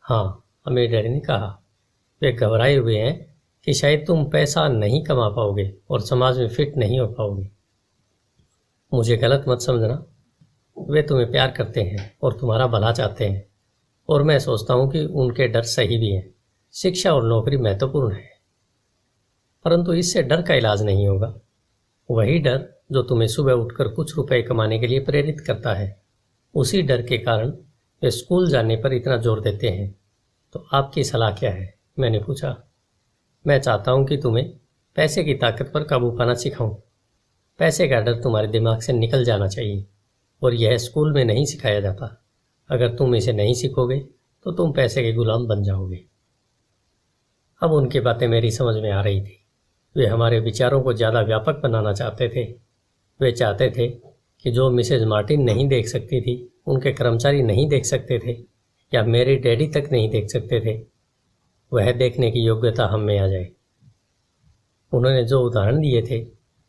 हाँ, अमीर डैडी ने कहा। वे घबराए हुए हैं कि शायद तुम पैसा नहीं कमा पाओगे और समाज में फिट नहीं हो पाओगे। मुझे गलत मत समझना, वे तुम्हें प्यार करते हैं और तुम्हारा भला चाहते हैं, और मैं सोचता हूँ कि उनके डर सही भी हैं। शिक्षा और नौकरी महत्वपूर्ण है, परंतु इससे डर का इलाज नहीं होगा। वही डर जो तुम्हें सुबह उठकर कुछ रुपए कमाने के लिए प्रेरित करता है, उसी डर के कारण वे स्कूल जाने पर इतना जोर देते हैं। तो आपकी सलाह क्या है? मैंने पूछा। मैं चाहता हूँ कि तुम्हें पैसे की ताकत पर काबू पाना सिखाऊं। पैसे का डर तुम्हारे दिमाग से निकल जाना चाहिए, और यह स्कूल में नहीं सिखाया जाता। अगर तुम इसे नहीं सीखोगे तो तुम पैसे के गुलाम बन जाओगे। अब उनकी बातें मेरी समझ में आ रही थी। वे हमारे विचारों को ज़्यादा व्यापक बनाना चाहते थे। वे चाहते थे कि जो मिसेज मार्टिन नहीं देख सकती थी, उनके कर्मचारी नहीं देख सकते थे, या मेरे डैडी तक नहीं देख सकते थे, वह देखने की योग्यता हम में आ जाए। उन्होंने जो उदाहरण दिए थे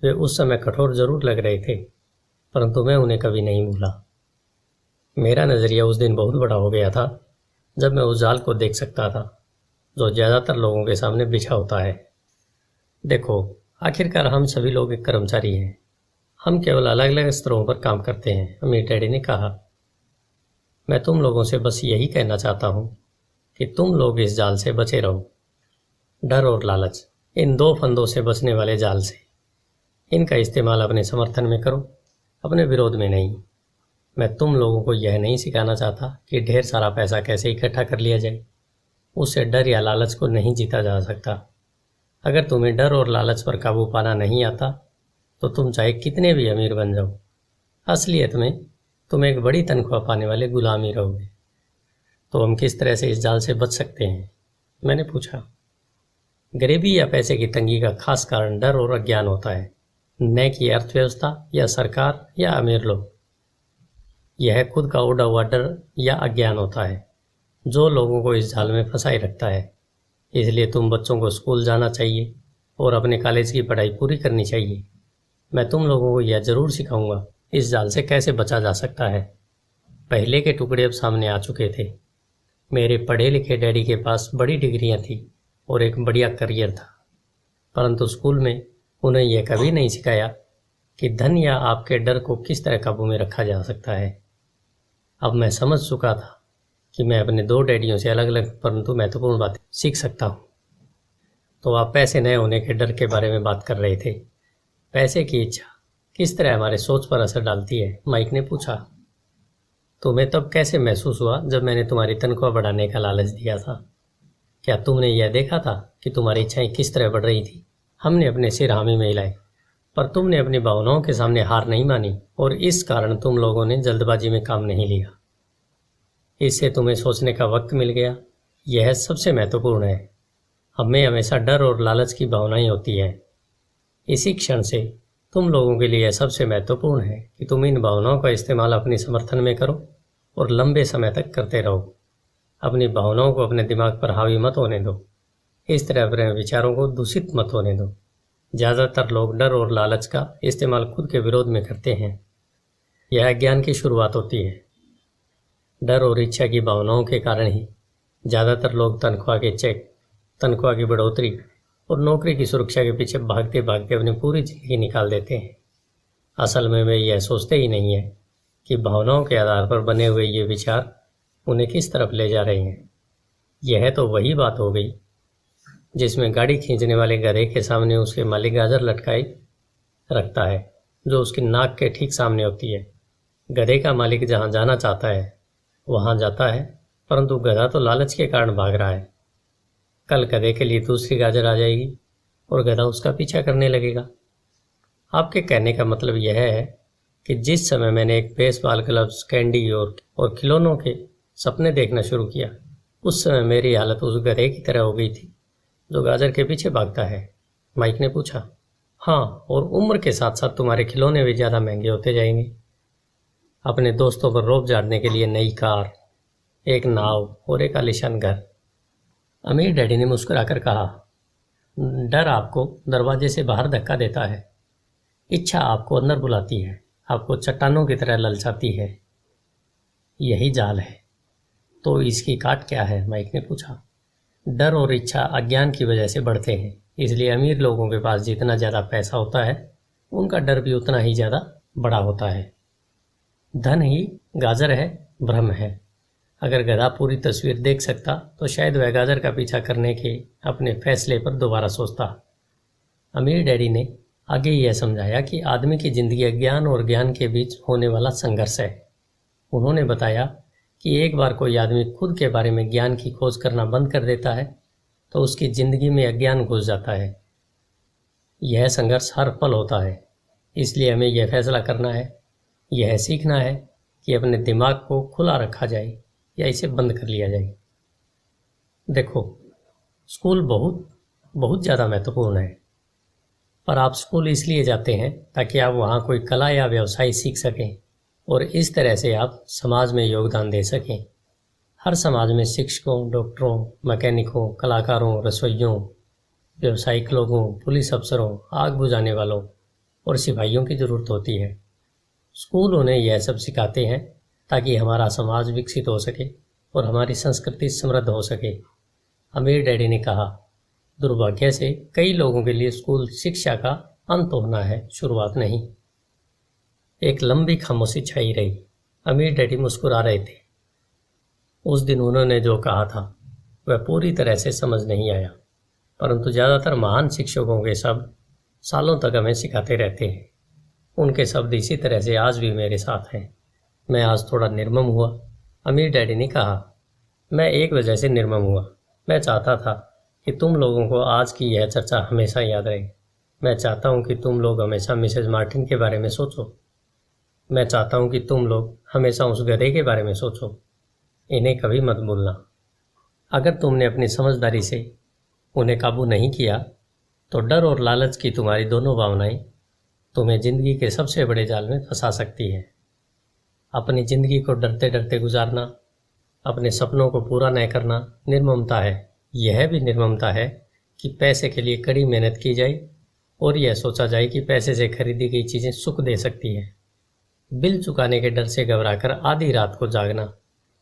वे उस समय कठोर जरूर लग रहे थे, परंतु मैं उन्हें कभी नहीं भूला। मेरा नज़रिया उस दिन बहुत बड़ा हो गया था जब मैं उस जाल को देख सकता था जो ज़्यादातर लोगों के सामने बिछा होता है। देखो, आखिरकार हम सभी लोग एक कर्मचारी हैं। हम केवल अलग अलग स्तरों पर काम करते हैं, अमीर डैडी ने कहा। मैं तुम लोगों से बस यही कहना चाहता हूँ कि तुम लोग इस जाल से बचे रहो। डर और लालच, इन दो फंदों से बचने वाले जाल से। इनका इस्तेमाल अपने समर्थन में करो, अपने विरोध में नहीं। मैं तुम लोगों को यह नहीं सिखाना चाहता कि ढेर सारा पैसा कैसे इकट्ठा कर लिया जाए। उससे डर या लालच को नहीं जीता जा सकता। अगर तुम्हें डर और लालच पर काबू पाना नहीं आता तो तुम चाहे कितने भी अमीर बन जाओ, असलियत में तुम एक बड़ी तनख्वाह पाने वाले गुलाम ही रहोगे। तो हम किस तरह से इस जाल से बच सकते हैं? मैंने पूछा। गरीबी या पैसे की तंगी का खास कारण डर और अज्ञान होता है, न कि अर्थव्यवस्था या सरकार या अमीर लोग। यह खुद का उड़ा हुआ डर या अज्ञान होता है जो लोगों को इस जाल में फंसाए रखता है। इसलिए तुम बच्चों को स्कूल जाना चाहिए और अपने कॉलेज की पढ़ाई पूरी करनी चाहिए। मैं तुम लोगों को यह जरूर सिखाऊंगा इस जाल से कैसे बचा जा सकता है। पहले के टुकड़े अब सामने आ चुके थे। मेरे पढ़े लिखे डैडी के पास बड़ी डिग्रियां थी और एक बढ़िया करियर था, परंतु स्कूल में उन्हें यह कभी नहीं सिखाया कि धन या आपके डर को किस तरह काबू में रखा जा सकता है। अब मैं समझ चुका था कि मैं अपने दो डैडियों से अलग अलग परंतु महत्वपूर्ण बातें सीख सकता हूँ। तो आप पैसे न होने के डर के बारे में बात कर रहे थे। पैसे की इच्छा किस तरह हमारे सोच पर असर डालती है? माइक ने पूछा। तुम्हें तब कैसे महसूस हुआ जब मैंने तुम्हारी तनख्वाह बढ़ाने का लालच दिया था? क्या तुमने यह देखा था कि तुम्हारी इच्छाएं किस तरह बढ़ रही थी? हमने अपने सिर हामी में हिलाए, पर तुमने अपनी भावनाओं के सामने हार नहीं मानी, और इस कारण तुम लोगों ने जल्दबाजी में काम नहीं लिया। इससे तुम्हें सोचने का वक्त मिल गया यह सबसे महत्वपूर्ण है। हमें हमेशा डर और लालच की भावनाएं होती हैं। इसी क्षण से तुम लोगों के लिए यह सबसे महत्वपूर्ण है कि तुम इन भावनाओं का इस्तेमाल अपने समर्थन में करो और लंबे समय तक करते रहो। अपनी भावनाओं को अपने दिमाग पर हावी मत होने दो। इस तरह अपने विचारों को दूषित मत होने दो। ज़्यादातर लोग डर और लालच का इस्तेमाल खुद के विरोध में करते हैं। यह अज्ञान की शुरुआत होती है। डर और इच्छा की भावनाओं के कारण ही ज़्यादातर लोग तनख्वाह के चेक, तनख्वाह की बढ़ोतरी और नौकरी की सुरक्षा के पीछे भागते भागते अपनी पूरी जिंदगी निकाल देते हैं। असल में वे यह सोचते ही नहीं है कि भावनाओं के आधार पर बने हुए ये विचार उन्हें किस तरफ ले जा रहे हैं। यह तो वही बात हो गई जिसमें गाड़ी खींचने वाले गधे के सामने उसके मालिक गाजर लटकाई रखता है, जो उसकी नाक के ठीक सामने होती है। गधे का मालिक जहाँ जाना चाहता है वहाँ जाता है, परंतु गधा तो लालच के कारण भाग रहा है। कल गधे के लिए दूसरी गाजर आ जाएगी और गधा उसका पीछा करने लगेगा। आपके कहने का मतलब यह है कि जिस समय मैंने एक बेसबॉल ग्लव्स, कैंडी और खिलौनों के सपने देखना शुरू किया, उस समय मेरी हालत उस गधे की तरह हो गई थी जो गाजर के पीछे भागता है। माइक ने पूछा। हाँ, और उम्र के साथ साथ तुम्हारे खिलौने भी ज़्यादा महंगे होते जाएंगे। अपने दोस्तों पर रौब झाड़ने के लिए नई कार, एक नाव और एक आलीशान घर। अमीर डैडी ने मुस्कुराकर कहा, डर आपको दरवाजे से बाहर धक्का देता है, इच्छा आपको अंदर बुलाती है, आपको चट्टानों की तरह ललचाती है। यही जाल है। तो इसकी काट क्या है? माइक ने पूछा। डर और इच्छा अज्ञान की वजह से बढ़ते हैं, इसलिए अमीर लोगों के पास जितना ज़्यादा पैसा होता है उनका डर भी उतना ही ज़्यादा बड़ा होता है। धन ही गाजर है, भ्रम है। अगर गधा पूरी तस्वीर देख सकता तो शायद वह गाजर का पीछा करने के अपने फैसले पर दोबारा सोचता। अमीर डैडी ने आगे यह समझाया कि आदमी की जिंदगी अज्ञान और ज्ञान के बीच होने वाला संघर्ष है। उन्होंने बताया कि एक बार कोई आदमी खुद के बारे में ज्ञान की खोज करना बंद कर देता है तो उसकी ज़िंदगी में अज्ञान घुस जाता है। यह संघर्ष हर पल होता है, इसलिए हमें यह फैसला करना है, यह सीखना है कि अपने दिमाग को खुला रखा जाए या इसे बंद कर लिया जाए। देखो, स्कूल बहुत ज़्यादा महत्वपूर्ण है, पर आप स्कूल इसलिए जाते हैं ताकि आप वहाँ कोई कला या व्यवसाय सीख सकें और इस तरह से आप समाज में योगदान दे सकें। हर समाज में शिक्षकों, डॉक्टरों, मैकेनिकों, कलाकारों, रसोइयों, व्यावसायिक लोगों, पुलिस अफसरों, आग बुझाने वालों और सिपाहियों की ज़रूरत होती है। स्कूल उन्हें यह सब सिखाते हैं ताकि हमारा समाज विकसित हो सके और हमारी संस्कृति समृद्ध हो सके। अमीर डैडी ने कहा, दुर्भाग्य से कई लोगों के लिए स्कूल शिक्षा का अंत होना है, शुरुआत नहीं। एक लंबी खामोशी छाई रही। अमीर डैडी मुस्कुरा रहे थे। उस दिन उन्होंने जो कहा था वह पूरी तरह से समझ नहीं आया, परंतु ज़्यादातर महान शिक्षकों के शब्द सालों तक हमें सिखाते रहते हैं। उनके शब्द इसी तरह से आज भी मेरे साथ हैं। मैं आज थोड़ा निर्मम हुआ। अमीर डैडी ने कहा, मैं एक वजह से निर्मम हुआ। मैं चाहता था कि तुम लोगों को आज की यह चर्चा हमेशा याद रहे। मैं चाहता हूँ कि तुम लोग हमेशा मिसेज मार्टिन के बारे में सोचो। मैं चाहता हूँ कि तुम लोग हमेशा उस गधे के बारे में सोचो। इन्हें कभी मत भूलना। अगर तुमने अपनी समझदारी से उन्हें काबू नहीं किया तो डर और लालच की तुम्हारी दोनों भावनाएं तुम्हें जिंदगी के सबसे बड़े जाल में फंसा सकती है। अपनी ज़िंदगी को डरते डरते गुजारना, अपने सपनों को पूरा न करना निर्ममता है। यह भी निर्ममता है कि पैसे के लिए कड़ी मेहनत की जाए और यह सोचा जाए कि पैसे से खरीदी गई चीज़ें सुख दे सकती हैं। बिल चुकाने के डर से घबराकर आधी रात को जागना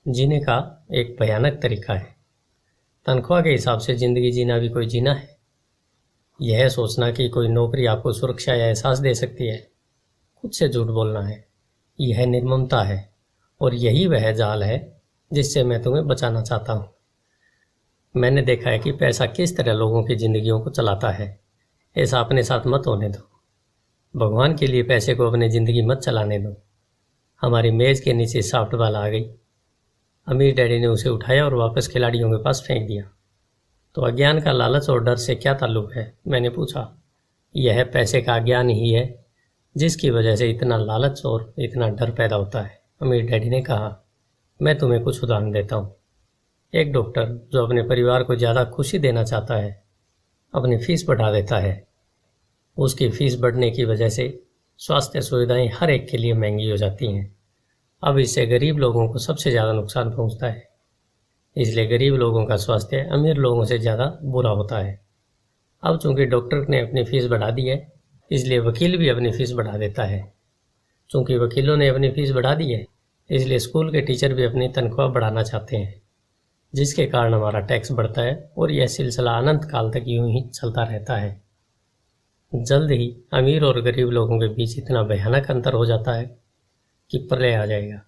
जीने का एक भयानक तरीका है। तनख्वाह के हिसाब से ज़िंदगी जीना भी कोई जीना है। यह सोचना कि कोई नौकरी आपको सुरक्षा या एहसास दे सकती है, खुद से झूठ बोलना है। यह निर्ममता है और यही वह जाल है जिससे मैं तुम्हें बचाना चाहता हूँ। मैंने देखा है कि पैसा किस तरह लोगों की ज़िंदगियों को चलाता है। ऐसा अपने साथ मत होने दो। भगवान के लिए पैसे को अपनी ज़िंदगी मत चलाने दो। हमारी मेज़ के नीचे सॉफ्ट बॉल आ गई। अमीर डैडी ने उसे उठाया और वापस खिलाड़ियों के पास फेंक दिया। तो अज्ञान का लालच और डर से क्या ताल्लुक है? मैंने पूछा। यह पैसे का अज्ञान ही है जिसकी वजह से इतना लालच और इतना डर पैदा होता है। अमीर डैडी ने कहा, मैं तुम्हें कुछ उदाहरण देता हूँ। एक डॉक्टर जो अपने परिवार को ज़्यादा खुशी देना चाहता है अपनी फीस बढ़ा देता है। उसकी फीस बढ़ने की वजह से स्वास्थ्य सुविधाएं हर एक के लिए महंगी हो जाती हैं। अब इससे गरीब लोगों को सबसे ज़्यादा नुकसान पहुंचता है। इसलिए गरीब लोगों का स्वास्थ्य अमीर लोगों से ज़्यादा बुरा होता है। अब चूंकि डॉक्टर ने अपनी फ़ीस बढ़ा दी है, इसलिए वकील भी अपनी फ़ीस बढ़ा देता है। चूंकि वकीलों ने अपनी फ़ीस बढ़ा दी है, इसलिए स्कूल के टीचर भी अपनी तनख्वाह बढ़ाना चाहते हैं, जिसके कारण हमारा टैक्स बढ़ता है और यह सिलसिला अनंत काल तक यूं ही चलता रहता है। जल्द ही अमीर और गरीब लोगों के बीच इतना भयानक अंतर हो जाता है कि प्रलय आ जाएगा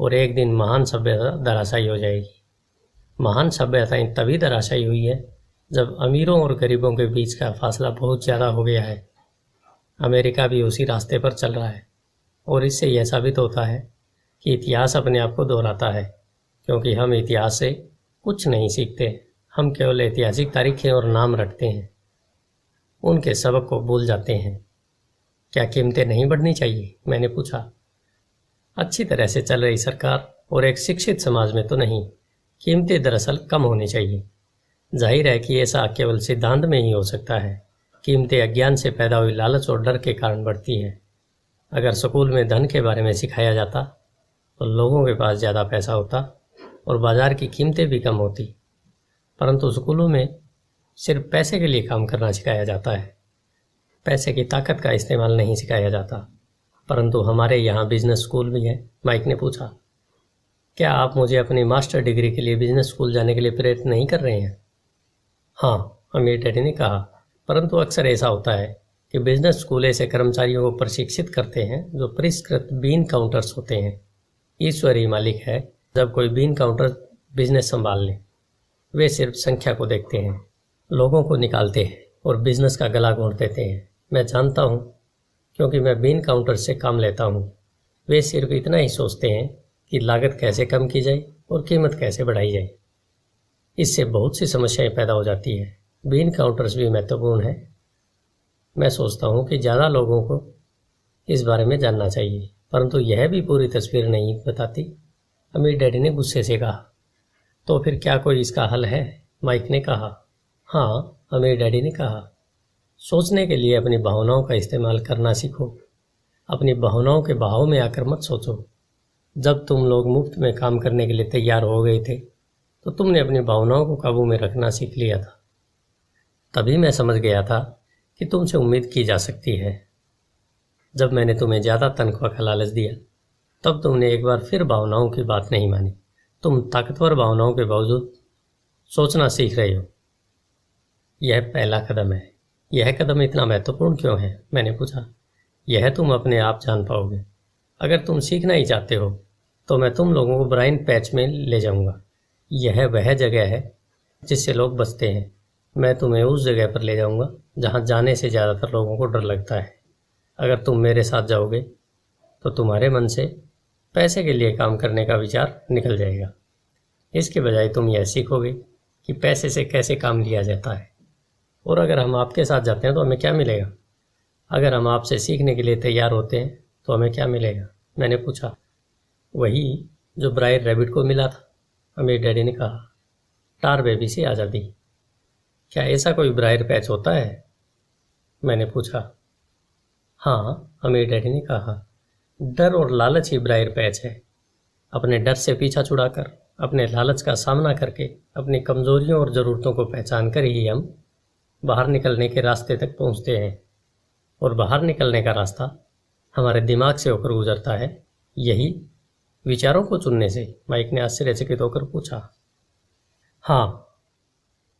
और एक दिन महान सभ्यता धराशायी हो जाएगी। महान सभ्यताएं तभी धराशायी हुई है जब अमीरों और गरीबों के बीच का फासला बहुत ज़्यादा हो गया है। अमेरिका भी उसी रास्ते पर चल रहा है और इससे यह साबित होता है कि इतिहास अपने आप को दोहराता है, क्योंकि हम इतिहास से कुछ नहीं सीखते। हम केवल ऐतिहासिक तारीखें और नाम रटते हैं, उनके सबक को भूल जाते हैं। क्या कीमतें नहीं बढ़नी चाहिए? मैंने पूछा। अच्छी तरह से चल रही सरकार और एक शिक्षित समाज में तो नहीं, कीमतें दरअसल कम होनी चाहिए। जाहिर है कि ऐसा केवल सिद्धांत में ही हो सकता है। कीमतें अज्ञान से पैदा हुई लालच और डर के कारण बढ़ती है। अगर स्कूल में धन के बारे में सिखाया जाता तो लोगों के पास ज़्यादा पैसा होता और बाज़ार की कीमतें भी कम होती, परंतु स्कूलों में सिर्फ पैसे के लिए काम करना सिखाया जाता है। पैसे की ताकत का इस्तेमाल नहीं सिखाया जाता। परंतु हमारे यहाँ बिजनेस स्कूल भी है। माइक ने पूछा, क्या आप मुझे अपनी मास्टर डिग्री के लिए बिजनेस स्कूल जाने के लिए प्रेरित नहीं कर रहे हैं? हाँ, अमीर डैडी ने कहा, परंतु अक्सर ऐसा होता है कि बिजनेस स्कूल ऐसे कर्मचारियों को प्रशिक्षित करते हैं जो परिष्कृत बीन काउंटर्स होते हैं। ईश्वर ही मालिक है। जब कोई बीन काउंटर बिजनेस संभाल ले, वे सिर्फ संख्या को देखते हैं, लोगों को निकालते हैं और बिजनेस का गला घोंट देते हैं। मैं जानता हूँ, क्योंकि मैं बीन काउंटर से काम लेता हूँ। वे सिर्फ इतना ही सोचते हैं कि लागत कैसे कम की जाए और कीमत कैसे बढ़ाई जाए। इससे बहुत सी समस्याएं पैदा हो जाती है। बीन काउंटर्स भी महत्वपूर्ण है। मैं सोचता हूँ कि ज़्यादा लोगों को इस बारे में जानना चाहिए, परंतु यह भी पूरी तस्वीर नहीं बताती। अमीर डैडी ने गुस्से से कहा। तो फिर क्या कोई इसका हल है? माइक ने कहा। हाँ, अमीर डैडी ने कहा, सोचने के लिए अपनी भावनाओं का इस्तेमाल करना सीखो। अपनी भावनाओं के बहाव में आकर मत सोचो। जब तुम लोग मुफ्त में काम करने के लिए तैयार हो गए थे तो तुमने अपनी भावनाओं को काबू में रखना सीख लिया था। तभी मैं समझ गया था कि तुमसे उम्मीद की जा सकती है। जब मैंने तुम्हें ज़्यादा तनख्वाह का लालच दिया तब तुमने एक बार फिर भावनाओं की बात नहीं मानी। तुम ताकतवर भावनाओं के बावजूद सोचना सीख रहे हो। यह पहला कदम है। यह कदम इतना महत्वपूर्ण क्यों है? मैंने पूछा। यह तुम अपने आप जान पाओगे। अगर तुम सीखना ही चाहते हो तो मैं तुम लोगों को ब्राइन पैच में ले जाऊंगा। यह वह जगह है जिससे लोग बचते हैं। मैं तुम्हें उस जगह पर ले जाऊंगा जहां जाने से ज़्यादातर लोगों को डर लगता है। अगर तुम मेरे साथ जाओगे तो तुम्हारे मन से पैसे के लिए काम करने का विचार निकल जाएगा। इसके बजाय तुम यह सीखोगे कि पैसे से कैसे काम लिया जाता है। और अगर हम आपके साथ जाते हैं तो हमें क्या मिलेगा? अगर हम आपसे सीखने के लिए तैयार होते हैं तो हमें क्या मिलेगा? मैंने पूछा। वही जो ब्रायर रैबिट को मिला था, अमीर डैडी ने कहा। टार बेबी से आज़ादी। क्या ऐसा कोई ब्रायर पैच होता है? मैंने पूछा। हाँ, अमीर डैडी ने कहा, डर और लालच ही ब्रायर पैच है। अपने डर से पीछा छुड़ाकर, अपने लालच का सामना करके, अपनी कमजोरियों और ज़रूरतों को पहचान कर ही हम बाहर निकलने के रास्ते तक पहुंचते हैं। और बाहर निकलने का रास्ता हमारे दिमाग से होकर गुजरता है। यही विचारों को चुनने से? माइक ने आश्चर्यचकित होकर पूछा। हाँ,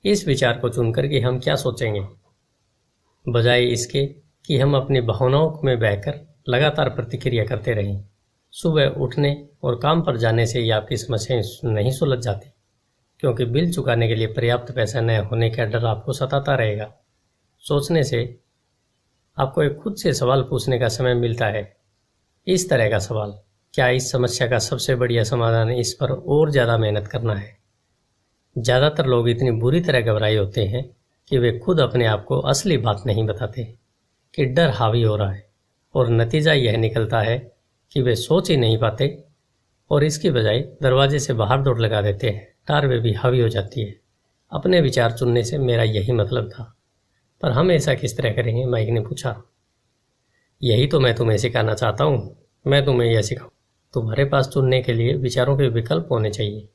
इस विचार को चुनकर कि हम क्या सोचेंगे, बजाय इसके कि हम अपनी भावनाओं में बहकर लगातार प्रतिक्रिया करते रहें। सुबह उठने और काम पर जाने से ही आपकी समस्याएं नहीं सुलझ जाती, क्योंकि बिल चुकाने के लिए पर्याप्त पैसा न होने का डर आपको सताता रहेगा। सोचने से आपको एक खुद से सवाल पूछने का समय मिलता है। इस तरह का सवाल, क्या इस समस्या का सबसे बढ़िया समाधान इस पर और ज़्यादा मेहनत करना है? ज़्यादातर लोग इतनी बुरी तरह घबराए होते हैं कि वे खुद अपने आप को असली बात नहीं बताते कि डर हावी हो रहा है, और नतीजा यह निकलता है कि वे सोच ही नहीं पाते और इसकी बजाय दरवाजे से बाहर दौड़ लगा देते हैं टारवे भी हावी हो जाती है। अपने विचार चुनने से मेरा यही मतलब था। पर हम ऐसा किस तरह करेंगे? माइक ने पूछा। यही तो मैं तुम्हें सिखाना चाहता हूँ। मैं तुम्हें यह सिखाऊँ। तुम्हारे पास चुनने के लिए विचारों के विकल्प होने चाहिए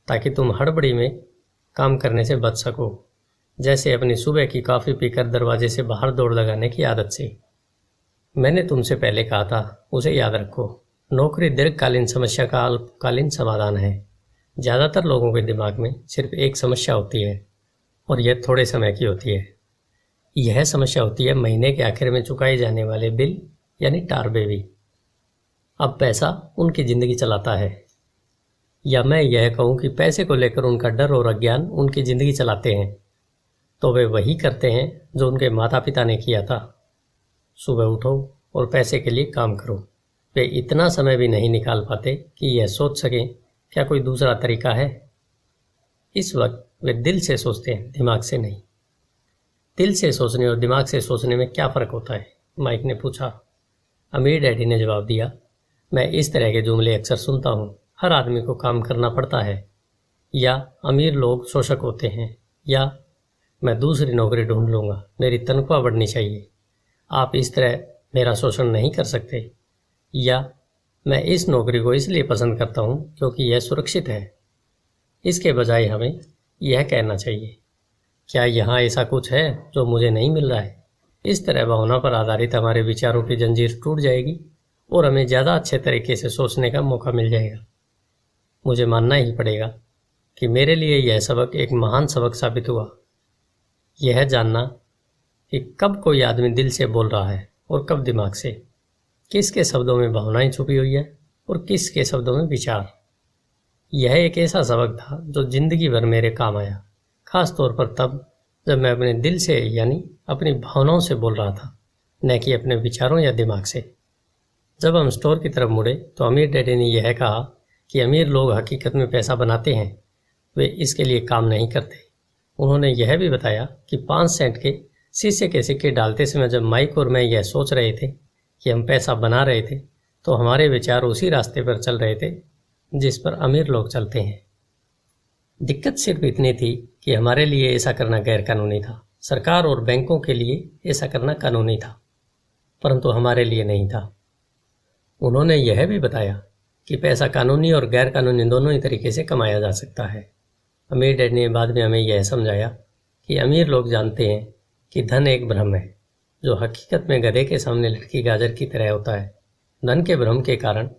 ताकि तुम हड़बड़ी में काम करने से बच सको। जैसे अपनी सुबह की कॉफ़ी पीकर दरवाजे से बाहर दौड़ लगाने की आदत से। मैंने तुमसे पहले कहा था, उसे याद रखो। नौकरी दीर्घकालीन समस्या का अल्पकालीन समाधान है। ज़्यादातर लोगों के दिमाग में सिर्फ एक समस्या होती है और यह थोड़े समय की होती है। यह समस्या होती है महीने के आखिर में चुकाए जाने वाले बिल यानी टारबेवी। अब पैसा उनकी ज़िंदगी चलाता है, या मैं यह कहूँ कि पैसे को लेकर उनका डर और अज्ञान उनकी ज़िंदगी चलाते हैं। तो वे वही करते हैं जो उनके माता पिता ने किया था। सुबह उठो और पैसे के लिए काम करो। वे इतना समय भी नहीं निकाल पाते कि यह सोच सकें क्या कोई दूसरा तरीका है। इस वक्त वे दिल से सोचते हैं, दिमाग से नहीं। दिल से सोचने और दिमाग से सोचने में क्या फ़र्क होता है? माइक ने पूछा। अमीर डैडी ने जवाब दिया, मैं इस तरह के जुमले अक्सर सुनता हूँ। हर आदमी को काम करना पड़ता है, या अमीर लोग शोषक होते हैं, या मैं दूसरी नौकरी ढूंढ लूँगा, मेरी तनख्वाह बढ़नी चाहिए, आप इस तरह मेरा शोषण नहीं कर सकते, या मैं इस नौकरी को इसलिए पसंद करता हूँ क्योंकि यह सुरक्षित है। इसके बजाय हमें यह कहना चाहिए, क्या यहाँ ऐसा कुछ है जो मुझे नहीं मिल रहा है? इस तरह भावना पर आधारित हमारे विचारों की जंजीर टूट जाएगी और हमें ज़्यादा अच्छे तरीके से सोचने का मौका मिल जाएगा। मुझे मानना ही पड़ेगा कि मेरे लिए यह सबक एक महान सबक साबित हुआ। यह जानना कि कब कोई आदमी दिल से बोल रहा है और कब दिमाग से, किसके शब्दों में भावनाएं छुपी हुई है और किसके शब्दों में विचार। यह एक ऐसा सबक था जो जिंदगी भर मेरे काम आया, खास तौर पर तब जब मैं अपने दिल से यानी अपनी भावनाओं से बोल रहा था, न कि अपने विचारों या दिमाग से। जब हम स्टोर की तरफ मुड़े तो अमीर डैडी ने यह कहा कि अमीर लोग हकीकत में पैसा बनाते हैं, वे इसके लिए काम नहीं करते। उन्होंने यह भी बताया कि 5 सेंट के शीशे के सिक्के डालते समय जब माइक और मैं यह सोच रहे थे कि हम पैसा बना रहे थे, तो हमारे विचार उसी रास्ते पर चल रहे थे जिस पर अमीर लोग चलते हैं। दिक्कत सिर्फ इतनी थी कि हमारे लिए ऐसा करना गैर कानूनी था। सरकार और बैंकों के लिए ऐसा करना कानूनी था, परंतु हमारे लिए नहीं था। उन्होंने यह भी बताया कि पैसा कानूनी और गैर कानूनी दोनों ही तरीके से कमाया जा सकता है। अमीर डैड ने बाद में हमें यह समझाया कि अमीर लोग जानते हैं कि धन एक भ्रम है जो हकीकत में गधे के सामने लटकी गाजर की तरह होता है। धन के भ्रम के कारण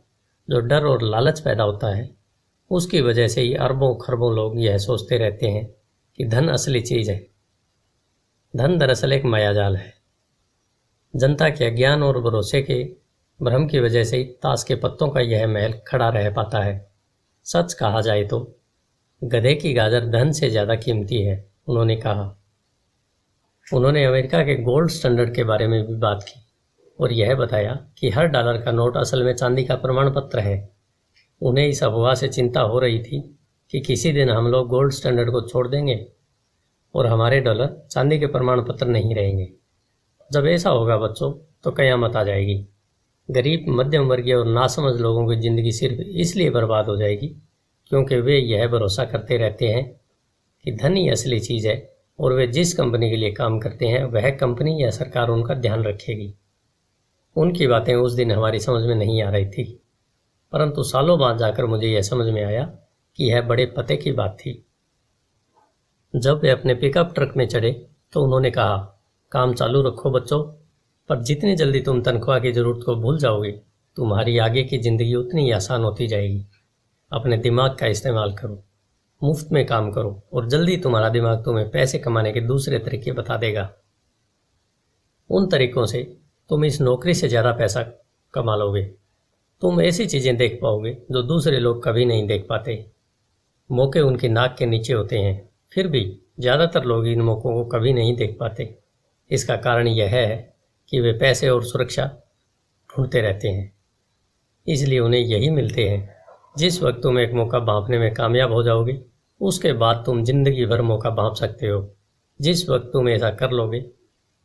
जो डर और लालच पैदा होता है, उसकी वजह से ही अरबों खरबों लोग यह सोचते रहते हैं कि धन असली चीज़ है। धन दरअसल एक मायाजाल है। जनता के अज्ञान और भरोसे के भ्रम की वजह से ही ताश के पत्तों का यह महल खड़ा रह पाता है। सच कहा जाए तो गधे की गाजर धन से ज़्यादा कीमती है, उन्होंने कहा। उन्होंने अमेरिका के गोल्ड स्टैंडर्ड के बारे में भी बात की और यह बताया कि हर डॉलर का नोट असल में चांदी का प्रमाण पत्र है। उन्हें इस अफवाह से चिंता हो रही थी कि किसी दिन हम लोग गोल्ड स्टैंडर्ड को छोड़ देंगे और हमारे डॉलर चांदी के प्रमाण पत्र नहीं रहेंगे। जब ऐसा होगा बच्चों, तो कयामत आ जाएगी। गरीब, मध्यम वर्गीय और नासमझ लोगों की ज़िंदगी सिर्फ इसलिए बर्बाद हो जाएगी क्योंकि वे यह भरोसा करते रहते हैं कि धन ही असली चीज़ है और वे जिस कंपनी के लिए काम करते हैं वह कंपनी या सरकार उनका ध्यान रखेगी। उनकी बातें उस दिन हमारी समझ में नहीं आ रही थी, परंतु सालों बाद जाकर मुझे यह समझ में आया कि यह बड़े पते की बात थी। जब वे अपने पिकअप ट्रक में चढ़े तो उन्होंने कहा, काम चालू रखो बच्चों, पर जितनी जल्दी तुम तनख्वाह की ज़रूरत को भूल जाओगे, तुम्हारी आगे की ज़िंदगी उतनी ही आसान होती जाएगी। अपने दिमाग का इस्तेमाल करो, मुफ्त में काम करो और जल्दी तुम्हारा दिमाग तुम्हें पैसे कमाने के दूसरे तरीके बता देगा। उन तरीकों से तुम इस नौकरी से ज़्यादा पैसा कमा लोगे। तुम ऐसी चीज़ें देख पाओगे जो दूसरे लोग कभी नहीं देख पाते। मौके उनकी नाक के नीचे होते हैं, फिर भी ज़्यादातर लोग इन मौक़ों को कभी नहीं देख पाते। इसका कारण यह है कि वे पैसे और सुरक्षा ढूंढते रहते हैं, इसलिए उन्हें यही मिलते हैं। जिस वक्त तुम एक मौका भांपने में कामयाब हो जाओगे, उसके बाद तुम जिंदगी भर मौका भांप सकते हो। जिस वक्त तुम ऐसा कर लोगे,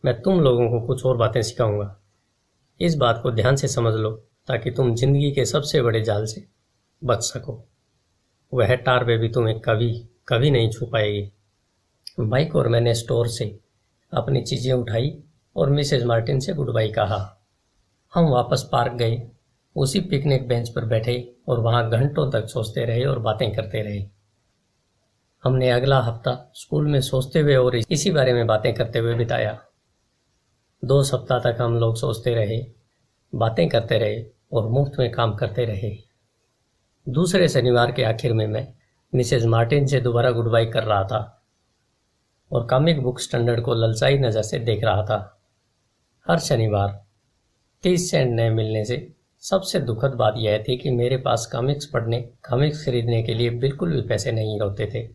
मैं तुम लोगों को कुछ और बातें सिखाऊंगा। इस बात को ध्यान से समझ लो ताकि तुम जिंदगी के सबसे बड़े जाल से बच सको। वह टार बेबी तुम्हें कभी कभी नहीं छू पाएगी। माइक और मैंने स्टोर से अपनी चीज़ें उठाई और मिसेज मार्टिन से गुड बाय कहा। हम वापस पार्क गए, उसी पिकनिक बेंच पर बैठे और वहाँ घंटों तक सोचते रहे और बातें करते रहे। हमने अगला हफ्ता स्कूल में सोचते हुए और इसी बारे में बातें करते हुए बिताया। 2 सप्ताह तक हम लोग सोचते रहे, बातें करते रहे और मुफ्त में काम करते रहे। दूसरे शनिवार के आखिर में मैं मिसेज मार्टिन से दोबारा गुड बाय कर रहा था और कॉमिक बुक स्टैंडर्ड को ललचाई नज़र से देख रहा था। हर शनिवार 30 सेंट नए मिलने से सबसे दुखद बात यह थी कि मेरे पास कॉमिक्स पढ़ने, कॉमिक्स खरीदने के लिए बिल्कुल भी पैसे नहीं होते थे।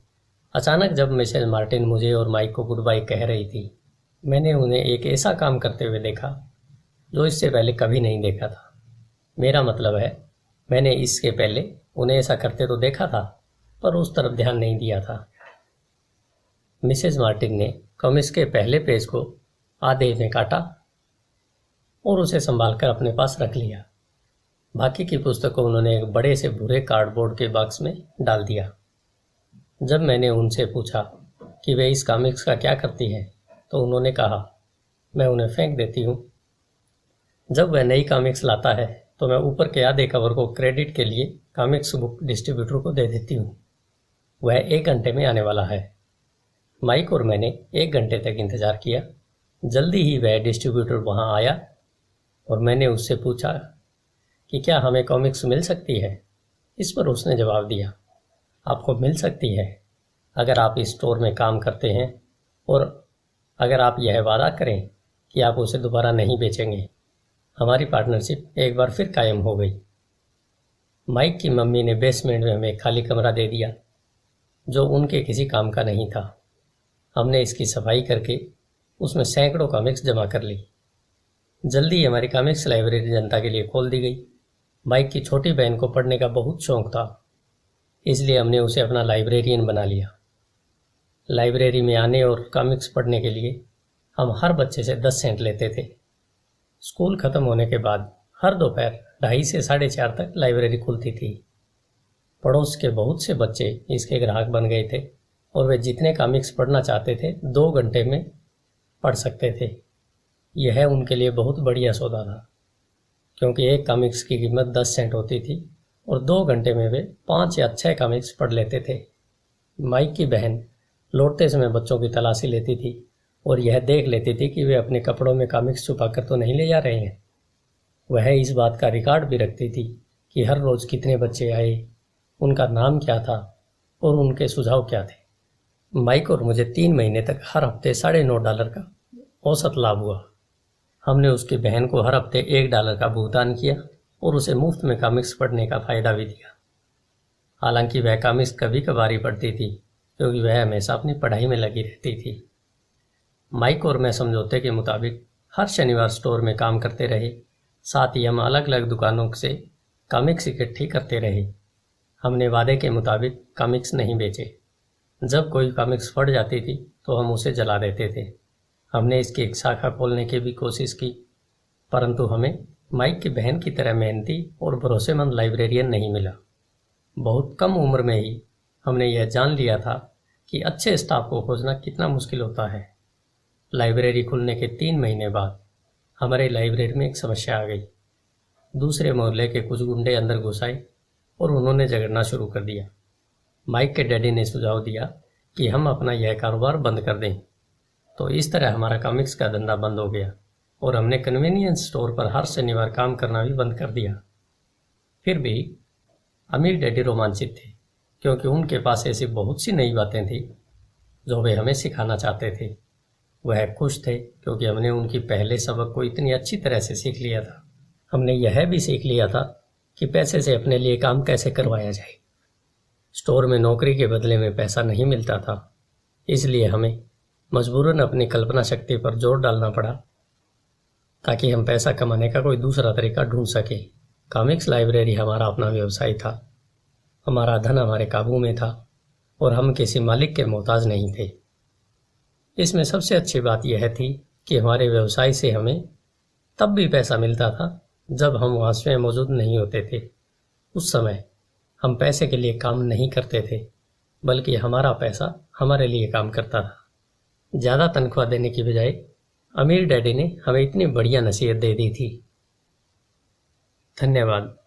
अचानक जब मिसेज मार्टिन मुझे और माइक को गुड बाय कह रही थी, मैंने उन्हें एक ऐसा काम करते हुए देखा जो इससे पहले कभी नहीं देखा था। मेरा मतलब है, मैंने इसके पहले उन्हें ऐसा करते तो देखा था, पर उस तरफ ध्यान नहीं दिया था। मिसेज मार्टिन ने कॉमिक्स के पहले पेज को आधे में काटा और उसे संभालकर अपने पास रख लिया। बाकी की पुस्तकों उन्होंने एक बड़े से भूरे कार्डबोर्ड के बॉक्स में डाल दिया। जब मैंने उनसे पूछा कि वे इस कॉमिक्स का क्या करती हैं, तो उन्होंने कहा, मैं उन्हें फेंक देती हूँ। जब वह नई कॉमिक्स लाता है तो मैं ऊपर के आधे कवर को क्रेडिट के लिए कॉमिक्स बुक डिस्ट्रीब्यूटर को दे देती हूँ। वह 1 घंटे में आने वाला है। माइक और मैंने 1 घंटे तक इंतज़ार किया। जल्दी ही वह डिस्ट्रीब्यूटर वहाँ आया और मैंने उससे पूछा कि क्या हमें कॉमिक्स मिल सकती है। इस पर उसने जवाब दिया, आपको मिल सकती है अगर आप इस स्टोर में काम करते हैं और अगर आप यह वादा करें कि आप उसे दोबारा नहीं बेचेंगे। हमारी पार्टनरशिप एक बार फिर कायम हो गई। माइक की मम्मी ने बेसमेंट में हमें एक खाली कमरा दे दिया जो उनके किसी काम का नहीं था। हमने इसकी सफाई करके उसमें सैकड़ों कॉमिक्स जमा कर ली। जल्दी हमारी कॉमिक्स लाइब्रेरी जनता के लिए खोल दी गई। माइक की छोटी बहन को पढ़ने का बहुत शौक था, इसलिए हमने उसे अपना लाइब्रेरियन बना लिया। लाइब्रेरी में आने और कॉमिक्स पढ़ने के लिए हम हर बच्चे से 10 सेंट लेते थे। स्कूल ख़त्म होने के बाद हर दोपहर 2:30 से 4:30 तक लाइब्रेरी खुलती थी। पड़ोस के बहुत से बच्चे इसके ग्राहक बन गए थे और वे जितने कॉमिक्स पढ़ना चाहते थे 2 घंटे में पढ़ सकते थे। यह उनके लिए बहुत बढ़िया सौदा था, क्योंकि एक कॉमिक्स की कीमत 10 सेंट होती थी और 2 घंटे में वे 5 या 6 कॉमिक्स पढ़ लेते थे। माइक की बहन लौटते समय बच्चों की तलाशी लेती थी और यह देख लेती थी कि वे अपने कपड़ों में कॉमिक्स छुपा कर तो नहीं ले जा रहे हैं। वह इस बात का रिकॉर्ड भी रखती थी कि हर रोज़ कितने बच्चे आए, उनका नाम क्या था और उनके सुझाव क्या थे। माइक और मुझे 3 महीने तक हर हफ्ते $9.5 का औसत लाभ हुआ। हमने उसकी बहन को हर हफ्ते $1 का भुगतान किया और उसे मुफ्त में कॉमिक्स पढ़ने का फ़ायदा भी दिया। हालांकि वह कॉमिक्स कभी कभार ही पढ़ती थी, क्योंकि वह हमेशा अपनी पढ़ाई में लगी रहती थी। माइक और मैं समझौते के मुताबिक हर शनिवार स्टोर में काम करते रहे। साथ ही हम अलग अलग दुकानों से कॉमिक्स इकट्ठी करते रहे। हमने वादे के मुताबिक कॉमिक्स नहीं बेचे। जब कोई कॉमिक्स फट जाती थी तो हम उसे जला देते थे। हमने इसकी एक शाखा खोलने की भी कोशिश की, परंतु हमें माइक की बहन की तरह मेहनती और भरोसेमंद लाइब्रेरियन नहीं मिला। बहुत कम उम्र में ही हमने यह जान लिया था कि अच्छे स्टाफ को खोजना कितना मुश्किल होता है। लाइब्रेरी खुलने के 3 महीने बाद हमारे लाइब्रेरी में एक समस्या आ गई। दूसरे मोहल्ले के कुछ गुंडे अंदर घुस आए और उन्होंने झगड़ना शुरू कर दिया। माइक के डैडी ने सुझाव दिया कि हम अपना यह कारोबार बंद कर दें। तो इस तरह हमारा कॉमिक्स का धंधा बंद हो गया और हमने कन्वीनियंस स्टोर पर हर शनिवार काम करना भी बंद कर दिया। फिर भी अमीर डैडी रोमांचित थे, क्योंकि उनके पास ऐसी बहुत सी नई बातें थी जो वे हमें सिखाना चाहते थे। वह खुश थे क्योंकि हमने उनकी पहले सबक को इतनी अच्छी तरह से सीख लिया था। हमने यह भी सीख लिया था कि पैसे से अपने लिए काम कैसे करवाया जाए। स्टोर में नौकरी के बदले में पैसा नहीं मिलता था, इसलिए हमें मजबूरन अपनी कल्पना शक्ति पर जोर डालना पड़ा ताकि हम पैसा कमाने का कोई दूसरा तरीका ढूंढ सके। कॉमिक्स लाइब्रेरी हमारा अपना व्यवसाय था। हमारा धन हमारे काबू में था और हम किसी मालिक के मोहताज नहीं थे। इसमें सबसे अच्छी बात यह थी कि हमारे व्यवसाय से हमें तब भी पैसा मिलता था जब हम वहाँ स्वयं मौजूद नहीं होते थे। उस समय हम पैसे के लिए काम नहीं करते थे, बल्कि हमारा पैसा हमारे लिए काम करता था। ज़्यादा तनख्वाह देने की बजाय अमीर डैडी ने हमें इतनी बढ़िया नसीहत दे दी थी। धन्यवाद।